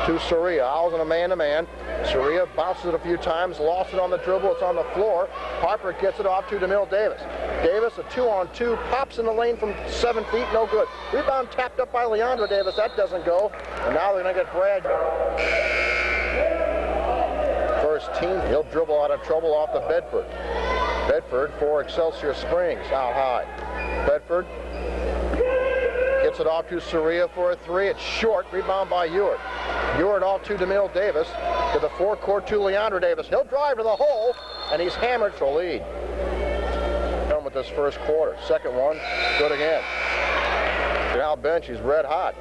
to Soria. Owls in a man-to-man. Soria bounces it a few times, lost it on the dribble, it's on the floor. Harper gets it off to DeMille Davis. Davis, a 2-on-2, pops in the lane from 7 feet, no good. Rebound tapped up by Leandra Davis, that doesn't go. And now they're going to get Brad. First team, he'll dribble out of trouble off to Bedford. Bedford for Excelsior Springs, out high. Bedford gets it off to Soria for a 3. It's short, rebound by Ewart. Ewart off to DeMille Davis, to the forecourt to Leandra Davis. He'll drive to the hole, and he's hammered for lead. Done with this first quarter. Second one, good again. Now bench, he's red hot.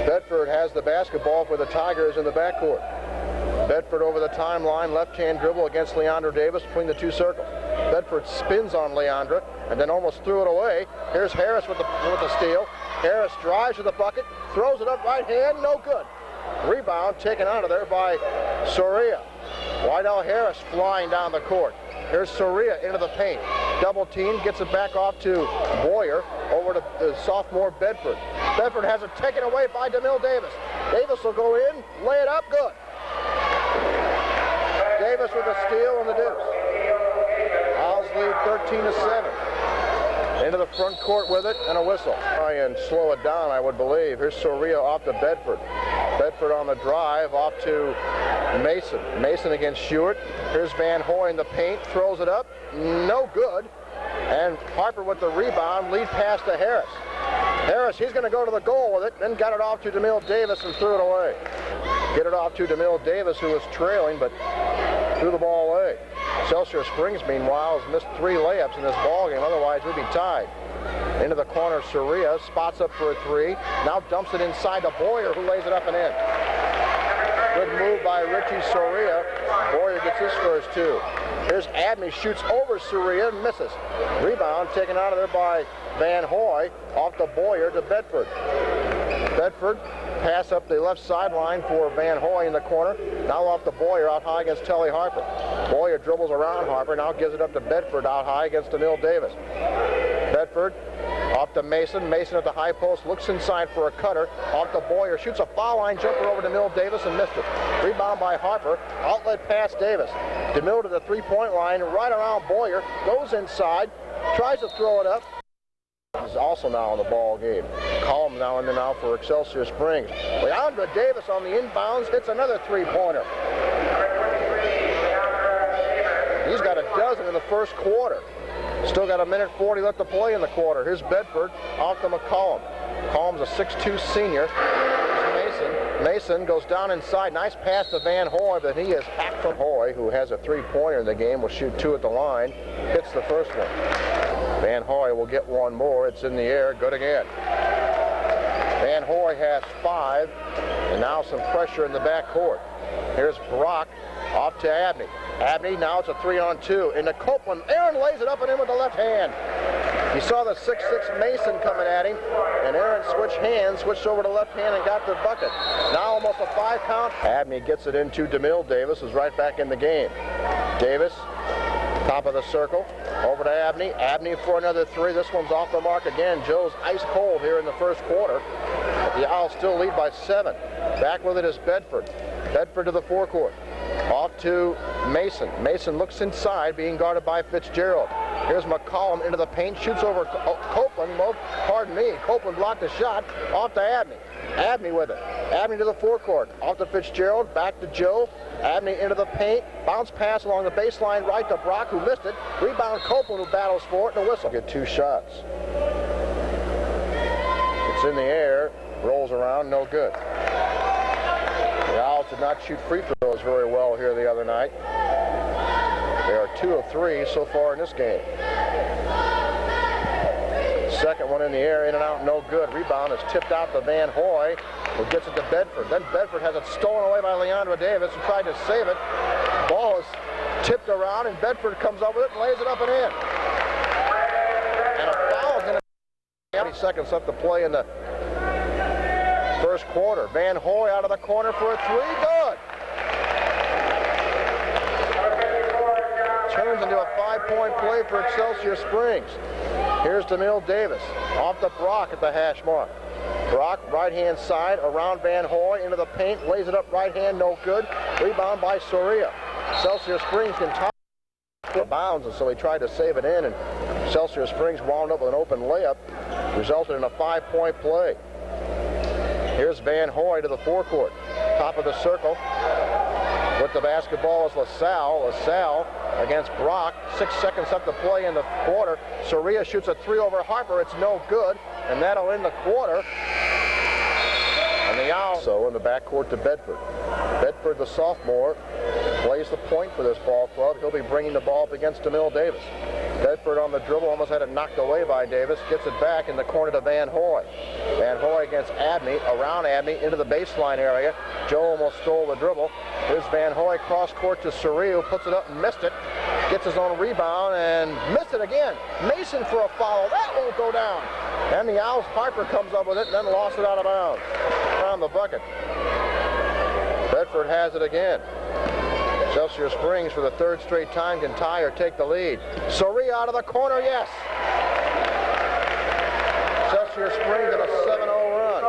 Bedford has the basketball for the Tigers in the backcourt. Bedford over the timeline, left-hand dribble against Leandra Davis between the 2 circles. Bedford spins on Leandra and then almost threw it away. Here's Harris with the steal. Harris drives to the bucket, throws it up right hand, no good. Rebound taken out of there by Soria. Wydell Harris flying down the court. Here's Soria into the paint. Double team, gets it back off to Boyer, over to the sophomore Bedford. Bedford has it taken away by DeMille Davis. Davis will go in, lay it up, good. Davis with a steal and the deuce. Owls lead 13-7. Into the front court with it and a whistle. Try and slow it down, I would believe. Here's Soria off to Bedford. Bedford on the drive off to Mason. Mason against Stewart. Here's VanHorn in the paint, throws it up, no good. And Harper with the rebound, lead pass to Harris. Harris, he's going to go to the goal with it, then got it off to DeMille Davis and threw it away. Get it off to DeMille Davis, who was trailing, but threw the ball away. Excelsior Springs, meanwhile, has missed 3 layups in this ballgame. Otherwise, we'd be tied. Into the corner, Soria spots up for a 3. Now dumps it inside to Boyer, who lays it up and in. Good move by Richie Soria. Boyer gets his first 2. Here's Abney, shoots over Soria and misses. Rebound taken out of there by VanHorn, off to Boyer to Bedford. Bedford, pass up the left sideline for VanHorn in the corner. Now off to Boyer out high against Telly Harper. Boyer dribbles around Harper, now gives it up to Bedford out high against DeMille Davis. Bedford off to Mason. Mason at the high post, looks inside for a cutter. Off to Boyer, shoots a foul line jumper over to DeMille Davis and missed it. Rebound by Harper, outlet pass Davis. DeMille to the 3-point line, right around Boyer, goes inside, tries to throw it up. Is also now in the ball game. Column now in there now for Excelsior Springs. Leandra Davis on the inbounds hits another 3-pointer. He's got a dozen in the first quarter. Still got 1:40 left to play in the quarter. Here's Bedford off to McCollum. McCollum's a 6'2 senior. Mason goes down inside. Nice pass to VanHorn, but he is hacked from Hoy, who has a three-pointer in the game. Will shoot 2 at the line. Hits the first one. VanHorn will get one more. It's in the air. Good again. VanHorn has 5, and now some pressure in the backcourt. Here's Brock off to Abney. Abney, now it's a 3-on-2. Into Copeland. Aaron lays it up and in with the left hand. You saw the 6'6 Mason coming at him, and Aaron switched over to left hand and got the bucket. Now almost a 5 count. Abney gets it into DeMille Davis, who's right back in the game. Davis, top of the circle, over to Abney. Abney for another 3. This one's off the mark again. Joe's ice cold here in the first quarter. But the Owls still lead by 7. Back with it is Bedford. Bedford to the forecourt. Off to Mason. Mason looks inside, being guarded by Fitzgerald. Here's McCollum into the paint, shoots over Copeland. Copeland blocked the shot. Off to Abney. Abney with it. Abney to the forecourt. Off to Fitzgerald, back to Joe. Abney into the paint. Bounce pass along the baseline right to Brock, who missed it. Rebound Copeland, who battles for it, and a whistle. Get 2 shots. It's in the air. Rolls around, no good. The Owls did not shoot free throws very well here the other night. They are 2 of 3 so far in this game. Second one in the air, in and out, no good. Rebound is tipped out to VanHorn, who gets it to Bedford. Then Bedford has it stolen away by Leandra Davis, who tried to save it. Ball is tipped around, and Bedford comes up with it and lays it up and in. And a foul is in it. 20 seconds left to play in the first quarter. VanHorn out of the corner for a 3. Good. Turns into a 5-point play for Excelsior Springs. Here's DeMille Davis off to Brock at the hash mark. Brock, right-hand side, around VanHorn, into the paint, lays it up right hand, no good. Rebound by Soria. Excelsior Springs can top the bounds, and so he tried to save it in, and Excelsior Springs wound up with an open layup, resulted in a 5-point play. Here's VanHorn to the forecourt. Top of the circle. With the basketball is LaSalle. LaSalle against Brock. 6 seconds left to play in the quarter. Soria shoots a 3 over Harper. It's no good, and that'll end the quarter. And the Owls so in the backcourt to Bedford. Bedford, the sophomore, plays the point for this ball club. He'll be bringing the ball up against DeMille Davis. Bedford on the dribble, almost had it knocked away by Davis. Gets it back in the corner to VanHorn. VanHorn against Abney, around Abney, into the baseline area. Joe almost stole the dribble. Here's VanHorn cross court to Soria, who puts it up and missed it. Gets his own rebound and missed it again. Mason for a foul. That won't go down. And the Owls, Harper comes up with it and then lost it out of bounds. Around the bucket. Bedford has it again. Excelsior Springs, for the 3rd straight time, can tie or take the lead. Soria out of the corner, yes. Excelsior Springs at a 7-0 run.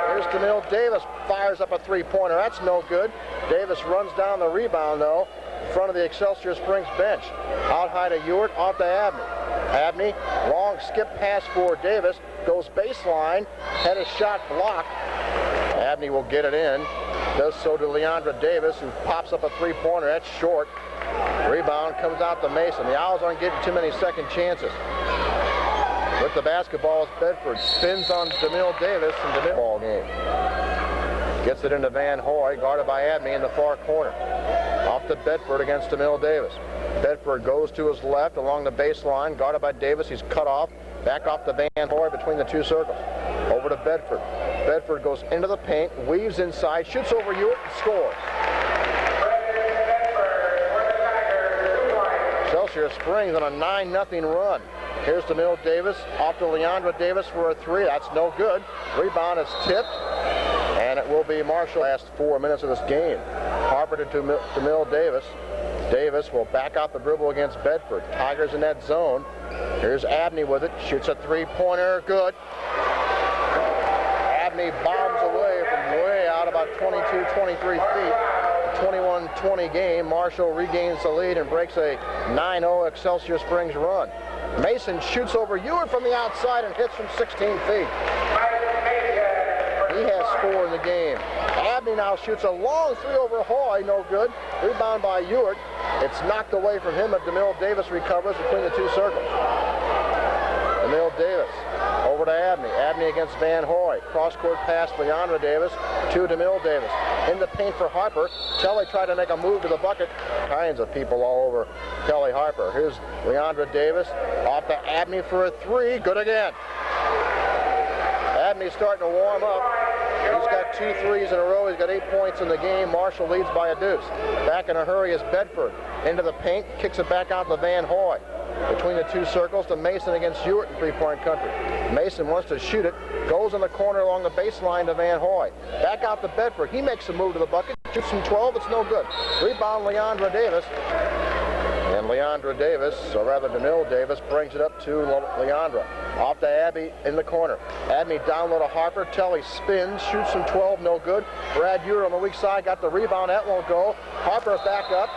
Here's DeMille Davis, fires up a 3-pointer. That's no good. Davis runs down the rebound, though, in front of the Excelsior Springs bench. Out high to Ewart, off to Abney. Abney, long skip pass for Davis, goes baseline, had his shot blocked. Abney will get it in. Does so to Leandra Davis, who pops up a 3-pointer. That's short. Rebound comes out to Mason. The Owls aren't getting too many second chances. With the basketball is Bedford. Spins on DeMille Davis in the ball game. Gets it into VanHorn, guarded by Abney in the far corner. Off to Bedford against DeMille Davis. Bedford goes to his left along the baseline, guarded by Davis. He's cut off. Back off to VanHorn between the 2 circles. Over to Bedford. Bedford goes into the paint, weaves inside, shoots over Ewart, and scores. Excelsior Springs on a 9-0 run. Here's DeMille Davis, off to Leandra Davis for a 3. That's no good. Rebound is tipped, and it will be Marshall. Last 4 minutes of this game. Harper to DeMille Davis. Davis will back out the dribble against Bedford. Tigers in that zone. Here's Abney with it. Shoots a 3-pointer. Good. Abney bombs away from way out about 22, 23 feet. 21-20 game. Marshall regains the lead and breaks a 9-0 Excelsior Springs run. Mason shoots over Ewart from the outside and hits from 16 feet. He has 4 in the game. Abney now shoots a long 3 over Hoy, no good. Rebound by Ewart. It's knocked away from him, but DeMille Davis recovers between the 2 circles. DeMille Davis over to Abney. Abney against VanHorn. Cross-court pass, Leandra Davis to DeMille Davis. In the paint for Harper. Kelly tried to make a move to the bucket. Kinds of people all over Kelly Harper. Here's Leandra Davis off to Abney for a 3. Good again. Abney's starting to warm up. He's got 2 threes in a row. He's got 8 points in the game. Marshall leads by a deuce. Back in a hurry is Bedford. Into the paint, kicks it back out to VanHorn. Between the 2 circles to Mason against Ewart in 3-point country. Mason wants to shoot it. Goes in the corner along the baseline to VanHorn. Back out to Bedford. He makes a move to the bucket. Shoots from 12. It's no good. Rebound Leandra Davis. And Leandra Davis, or rather DeMille Davis, brings it up to Leandra. Off to Abby in the corner. Abney down low to Harper. Telly spins, shoots from 12, no good. Brad Ewart on the weak side got the rebound. That won't go. Harper back up.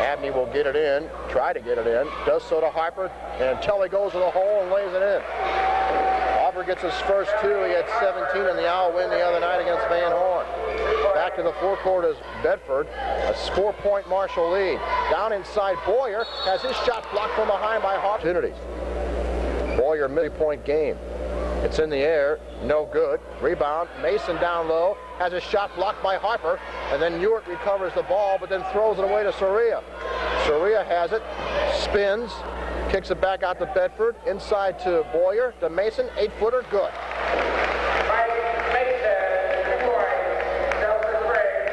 Abney will get it in, try to get it in. Does so to Harper, and Telly goes to the hole and lays it in. Harper gets his first 2. He had 17 in the Owl win the other night against VanHorn. Back to the forecourt is Bedford. A 4-point Marshall lead. Down inside, Boyer has his shot blocked from behind by Harper. Opportunities. Boyer mid-point game. It's in the air, no good. Rebound, Mason down low, has a shot blocked by Harper, and then Ewart recovers the ball, but then throws it away to Soria. Soria has it, spins, kicks it back out to Bedford, inside to Boyer, to Mason, 8-footer, good.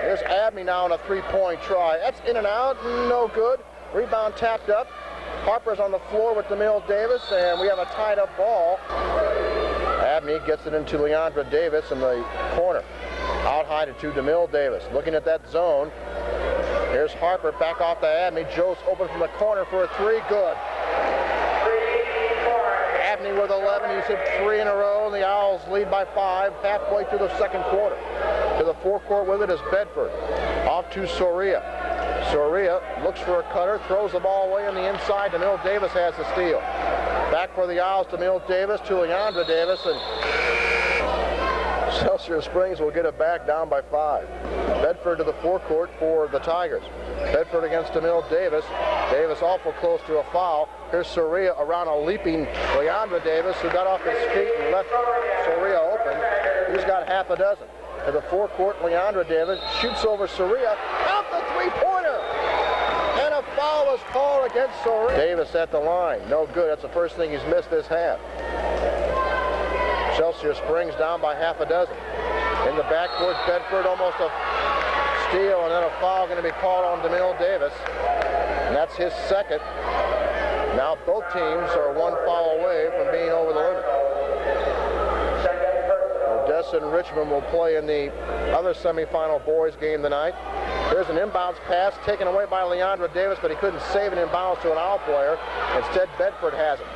Here's Abney now on a 3-point try. That's in and out, no good. Rebound tapped up. Harper's on the floor with DeMille Davis, and we have a tied-up ball. Abney gets it into Leandra Davis in the corner. Out high to DeMille Davis. Looking at that zone. Here's Harper back off to Abney. Joe's open from the corner for a 3. Good. Abney with 11. He's hit 3 in a row. The Owls lead by 5 halfway through the second quarter. To the forecourt with it is Bedford. Off to Soria. Soria looks for a cutter, throws the ball away on the inside. DeMille Davis has the steal. Back for the Owls, DeMille Davis to Leandra Davis, and Excelsior Springs will get it back down by 5. Bedford to the forecourt for the Tigers. Bedford against DeMille Davis. Davis awful close to a foul. Here's Soria around a leaping Leandra Davis, who got off his feet and left Soria open. He's got half a dozen. To the forecourt, Leandra Davis shoots over Soria. Out the 3-pointer! And a foul is called against Soria. Davis at the line. No good. That's the first thing he's missed this half. Excelsior Springs down by half a dozen. In the backcourt, Bedford almost a steal, and then a foul going to be called on DeMille Davis. And that's his second. Now both teams are 1 foul away from being over the limit. Odessa and Richmond will play in the other semifinal boys game tonight. There's an inbounds pass taken away by Leandra Davis, but he couldn't save an inbounds to an Owl player. Instead, Bedford has it.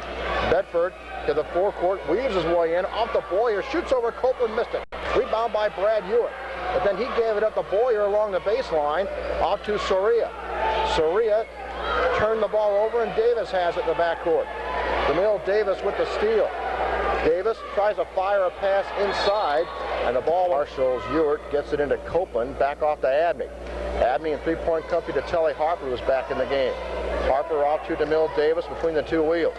Bedford to the forecourt, weaves his way in, off the Boyer, shoots over Copeland, missed it. Rebound by Brad Ewart. But then he gave it up to Boyer along the baseline, off to Soria. Soria turned the ball over, and Davis has it in the backcourt. DeMille Davis with the steal. Davis tries to fire a pass inside, and the ball marshals Ewart, gets it into Copeland, back off to Abney. Abney in 3-point company to Telly Harper, who's back in the game. Harper off to DeMille Davis between the 2 wheels.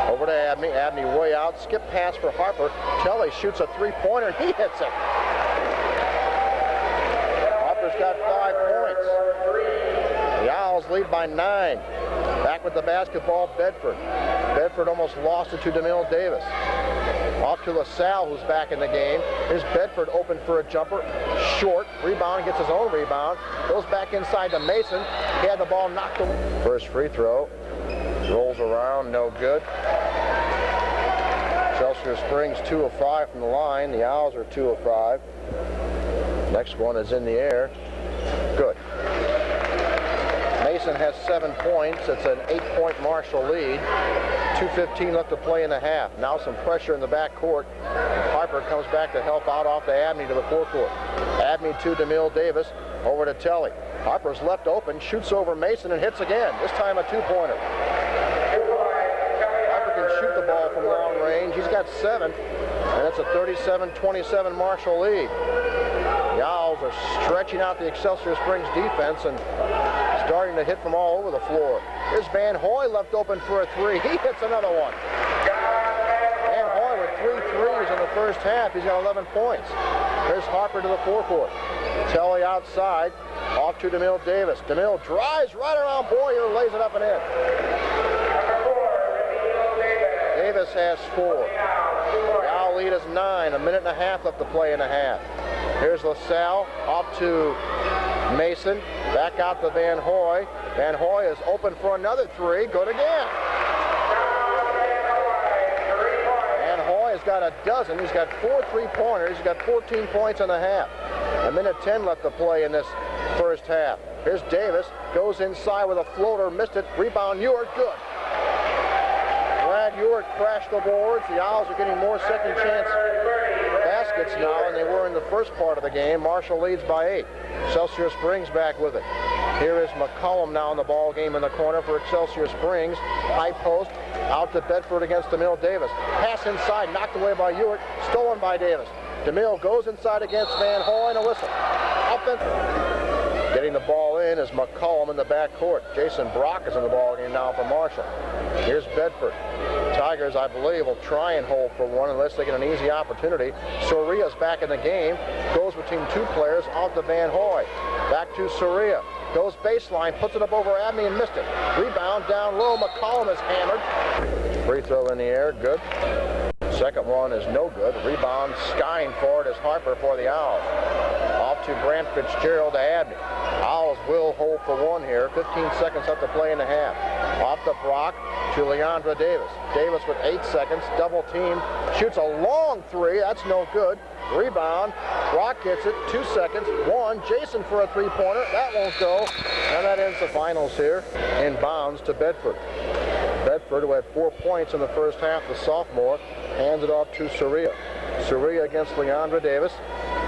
Over to Abney. Abney way out. Skip pass for Harper. Telly shoots a 3-pointer, and he hits it. Harper's got 5 points. The Owls lead by 9. Back with the basketball, Bedford. Bedford almost lost it to DeMille Davis. Off to LaSalle, who's back in the game. Here's Bedford open for a jumper. Short. Rebound, gets his own rebound. Goes back inside to Mason. He had the ball knocked away. First free throw. Rolls around, no good. Excelsior Springs 2 of 5 from the line. The Owls are 2 of 5. Next one is in the air. Good. Mason has 7 points. It's an 8-point Marshall lead. 2:15 left to play in the half. Now some pressure in the backcourt. Harper comes back to help out off to Abney to the forecourt. Abney to DeMille Davis. Over to Telly. Harper's left open, shoots over Mason and hits again. This time a 2-pointer. Harper can shoot the ball from long range. He's got 7, and it's a 37-27 Marshall lead. The Owls are stretching out the Excelsior Springs defense and starting to hit from all over the floor. Here's VanHorn left open for a 3. He hits another one. VanHorn with 3 threes in the first half. He's got 11 points. Here's Harper to the forecourt. Telly outside, off to DeMille Davis. DeMille drives right around Boyer, lays it up and in. Davis has 4. The Owl lead is 9. A minute and a half left to play in the half. Here's LaSalle, off to Mason, back out to VanHorn. VanHorn is open for another 3, good again. VanHorn has got a dozen. He's got 4 3-pointers. He's got 14 points in the half. A minute 10 left to play in this first half. Here's Davis, goes inside with a floater, missed it. Rebound, Ewart, good. Brad Ewart crashed the boards. The Owls are getting more second chance baskets now than they were in the first part of the game. Marshall leads by 8. Excelsior Springs back with it. Here is McCollum now in the ball game in the corner for Excelsior Springs. High post, out to Bedford against DeMille Davis. Pass inside, knocked away by Ewart, stolen by Davis. DeMille goes inside against VanHorn, a whistle. Offense. Getting the ball in is McCollum in the backcourt. Jason Brock is in the ball game now for Marshall. Here's Bedford. Tigers, I believe, will try and hold for one unless they get an easy opportunity. Soria's back in the game. Goes between 2 players, off to VanHorn. Back to Soria. Goes baseline, puts it up over Abney and missed it. Rebound down low. McCollum is hammered. Free throw in the air, good. Second one is no good. Rebound skying for it is Harper for the Owls. Off to Brant Fitzgerald to Abney. Owls will hold for one here. 15 seconds left to play in the half. Off to Brock to Leandra Davis. Davis with 8 seconds. Double team. Shoots a long 3. That's no good. Rebound. Brock gets it. 2 seconds. 1. Jason for a 3-pointer. That won't go. And that ends the finals here. Inbounds to Bedford. Bedford, who had 4 points in the first half, the sophomore, hands it off to Soria. Soria against Leandra Davis.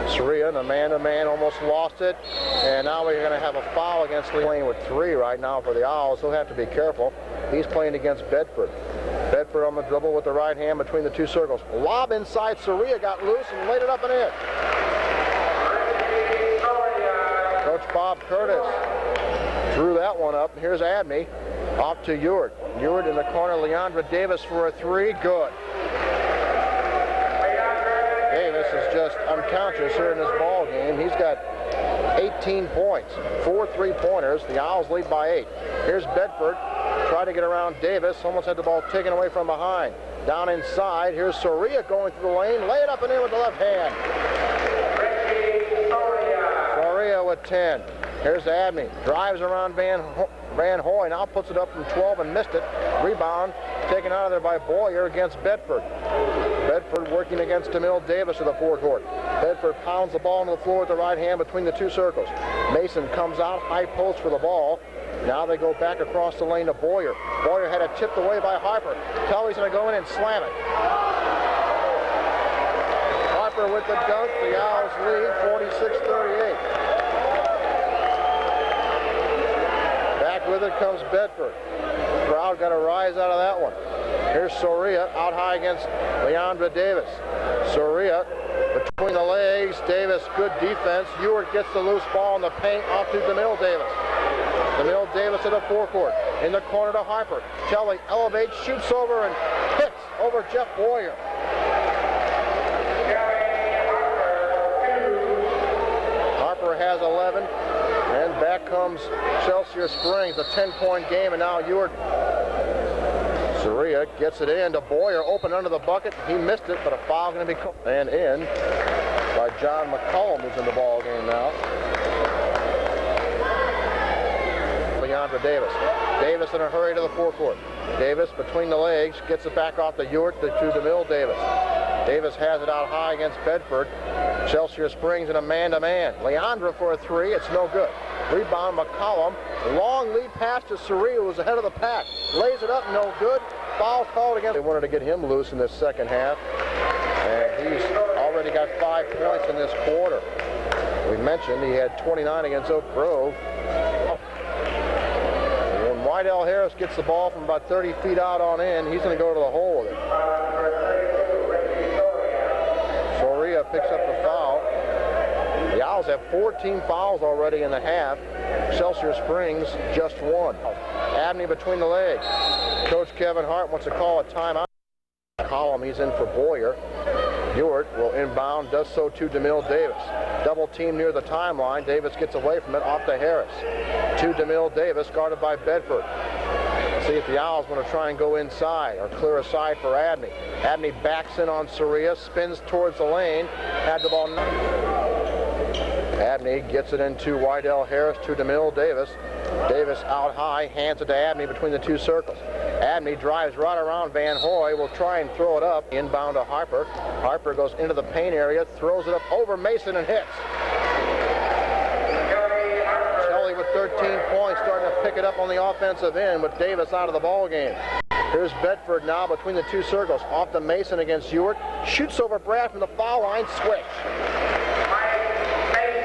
Soria in a man-to-man, almost lost it. And now we're going to have a foul against playing with 3 right now for the Owls. He'll have to be careful. He's playing against Bedford. Bedford on the dribble with the right hand between the 2 circles. Lob inside. Soria got loose and laid it up and in. Coach Bob Curtis drew that one up. Here's Abney. Off to Ewart. Ewart in the corner. Leandra Davis for a 3. Good. Davis is just unconscious here in this ball game. He's got 18 points, 4 3-pointers. The Owls lead by 8. Here's Bedford. Try to get around Davis. Almost had the ball taken away from behind. Down inside. Here's Soria going through the lane. Lay it up and in with the left hand. Soria with 10. Here's Abney. Drives around VanHorn. Now puts it up from 12 and missed it. Rebound taken out of there by Boyer against Bedford. Bedford working against DeMille Davis of the forecourt. Bedford pounds the ball into the floor with the right hand between the 2 circles. Mason comes out, high post for the ball. Now they go back across the lane to Boyer. Boyer had it tipped away by Harper. Kelly's going to go in and slam it. Harper with the dunk. The Owls lead 46-38. Back with it comes Bedford. Crowd got a rise out of that one. Here's Soria out high against Leandra Davis. Soria between the legs. Davis, good defense. Ewart gets the loose ball in the paint off to DeMille Davis. DeMille Davis at the forecourt. In the corner to Harper. Telly elevates, shoots over, and hits over Jeff Boyer. Harper has 11. And back comes Excelsior Springs, a 10-point game, and now Ewart. Soria gets it in to Boyer, open under the bucket. He missed it, but a foul going to be called. And in by John McCollum, who's in the ball game now. Leandra Davis. Davis in a hurry to the forecourt. Davis between the legs, gets it back off to Ewart to DeMille Davis. Davis has it out high against Bedford. Excelsior Springs in a man-to-man. Leandra for a 3, it's no good. Rebound McCollum. Long lead pass to Soria, who was ahead of the pack. Lays it up, no good. Foul called against. They wanted to get him loose in this second half. And he's already got 5 points in this quarter. We mentioned he had 29 against Oak Grove. Wydell Harris gets the ball from about 30 feet out on in. He's going to go to the hole with it. Soria picks up the foul. The Owls have 14 fouls already in the half. Excelsior Springs just one. Abney between the legs. Coach Kevin Hart wants to call a timeout. Column, he's in for Boyer. Ewart will inbound, does so to DeMille Davis. Double team near the timeline. Davis gets away from it, off to Harris. To DeMille Davis, guarded by Bedford. See if the Owls want to try and go inside or clear a side for Abney. Abney backs in on Soria, spins towards the lane, had the ball. Abney gets it into Wydell Harris to DeMille Davis. Davis out high, hands it to Abney between the two circles. Abney drives right around VanHorn, will try and throw it up. Inbound to Harper. Harper goes into the paint area, throws it up over Mason and hits. Kelly with 13 points, starting to pick it up on the offensive end, with Davis out of the ball game. Here's Bedford now between the two circles. Off to Mason against Ewart. Shoots over Brad from the foul line, swish.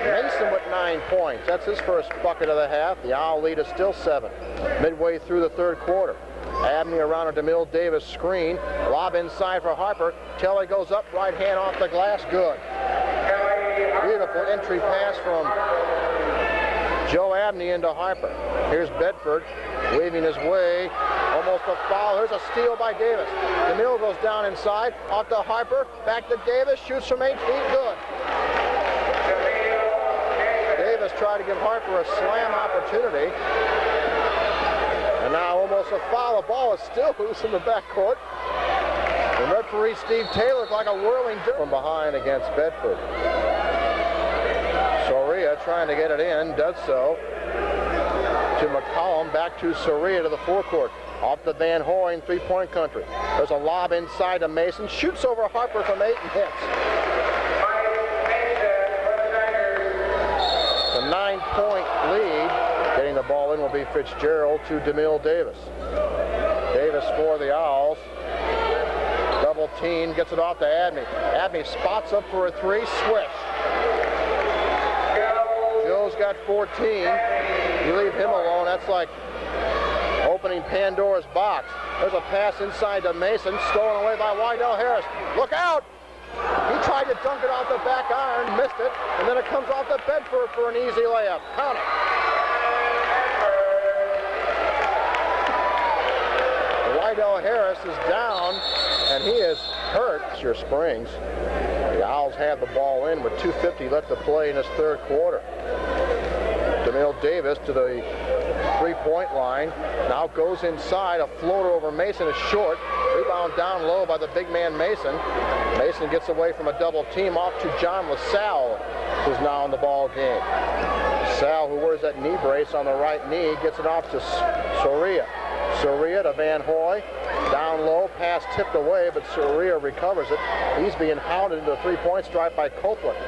Mason with 9 points. That's his first bucket of the half. The Owl lead is still 7. Midway through the third quarter. Abney around a DeMille Davis screen. Lob inside for Harper. Telly goes up, right hand off the glass, good. Beautiful entry pass from Joe Abney into Harper. Here's Bedford waving his way. Almost a foul. Here's a steal by Davis. DeMille goes down inside. Off to Harper. Back to Davis. Shoots from 8 feet. Good. Davis tried to give Harper a slam opportunity. And now almost a foul. The ball is still loose in the backcourt. And referee Steve Taylor like a whirling dirt from behind against Bedford. Soria trying to get it in, does so. To McCollum, back to Soria to the forecourt. Off the VanHorn, three-point country. There's a lob inside to Mason. Shoots over Harper from 8 and hits. The 9-point lead. Getting the ball in will be Fitzgerald to DeMille Davis. Davis for the Owls. Double team, gets it off to Abney. Abney spots up for a three, swish. Joe's got 14. You leave him alone, that's like opening Pandora's box. There's a pass inside to Mason, stolen away by Wydell Harris. Look out! He tried to dunk it off the back iron, missed it, and then it comes off the Bedford for an easy layup. Count it. Wydell Harris is down, and he is hurt. Your Springs. The Owls have the ball in with 2:50 left to play in this third quarter. DeMille Davis to the three-point line. Now goes inside. A floater over Mason is short. Rebound down low by the big man Mason. Mason gets away from a double team off to John LaSalle, who's now in the ball game. LaSalle, who wears that knee brace on the right knee, gets it off to Soria. Soria to VanHorn. Down low, pass tipped away, but Soria recovers it. He's being hounded into a three-point stripe by Copeland.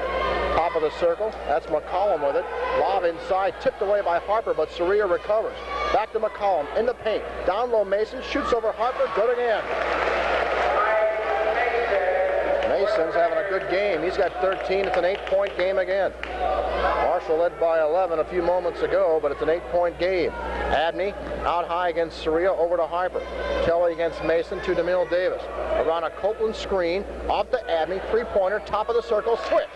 Top of the circle, that's McCollum with it. Lob inside, tipped away by Harper, but Soria recovers. Back to McCollum, in the paint. Down low, Mason shoots over Harper, good again. Mason's having a good game. He's got 13, it's an 8-point game again. Marshall led by 11 a few moments ago, but it's an 8-point game. Abney out high against Soria, over to Harper. Kelly against Mason to DeMille Davis. Around a Copeland screen, off to Abney, three-pointer, top of the circle, switch.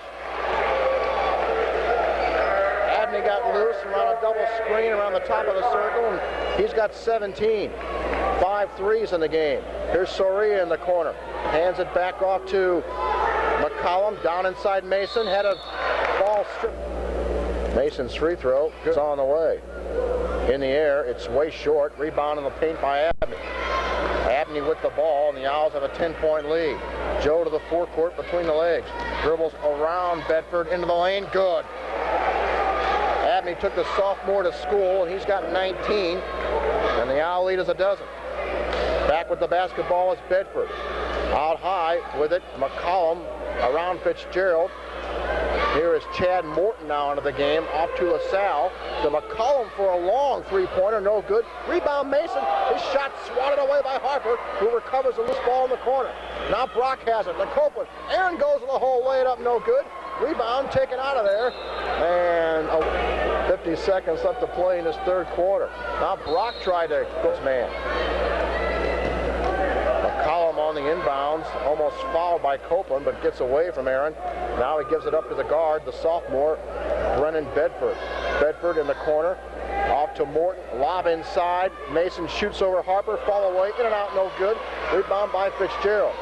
Abney got loose around a double screen around the top of the circle, and he's got 17. 5 threes in the game. Here's Soria in the corner. Hands it back off to McCollum, down inside Mason, had a ball strip. Mason's free throw is on the way. In the air, it's way short. Rebound in the paint by Abney. Abney with the ball, and the Owls have a 10-point lead. Joe to the forecourt between the legs. Dribbles around Bedford into the lane, good. Abney took the sophomore to school, and he's got 19, and the Owl lead is a dozen. Back with the basketball is Bedford. Out high with it, McCollum around Fitzgerald. Here is Chad Morton now into the game, off to LaSalle. To McCollum for a long three-pointer, no good. Rebound Mason, his shot swatted away by Harper, who recovers a loose ball in the corner. Now Brock has it, to Copeland. Aaron goes to the hole, lay it up, no good. Rebound taken out of there, and 50 seconds left to play in this third quarter. Now Brock tried to go his man. McCollum on the inbounds, almost fouled by Copeland, but gets away from Aaron. Now he gives it up to the guard, the sophomore, Brennan Bedford. Bedford in the corner, off to Morton, lob inside. Mason shoots over Harper, fall away, in and out, no good. Rebound by Fitzgerald.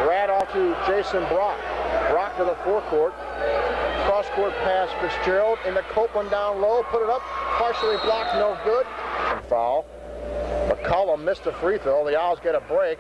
Right off to Jason Brock. Brock to the forecourt. Cross-court pass Fitzgerald into Copeland down low, put it up, partially blocked, no good. And foul. McCollum missed a free throw. The Owls get a break.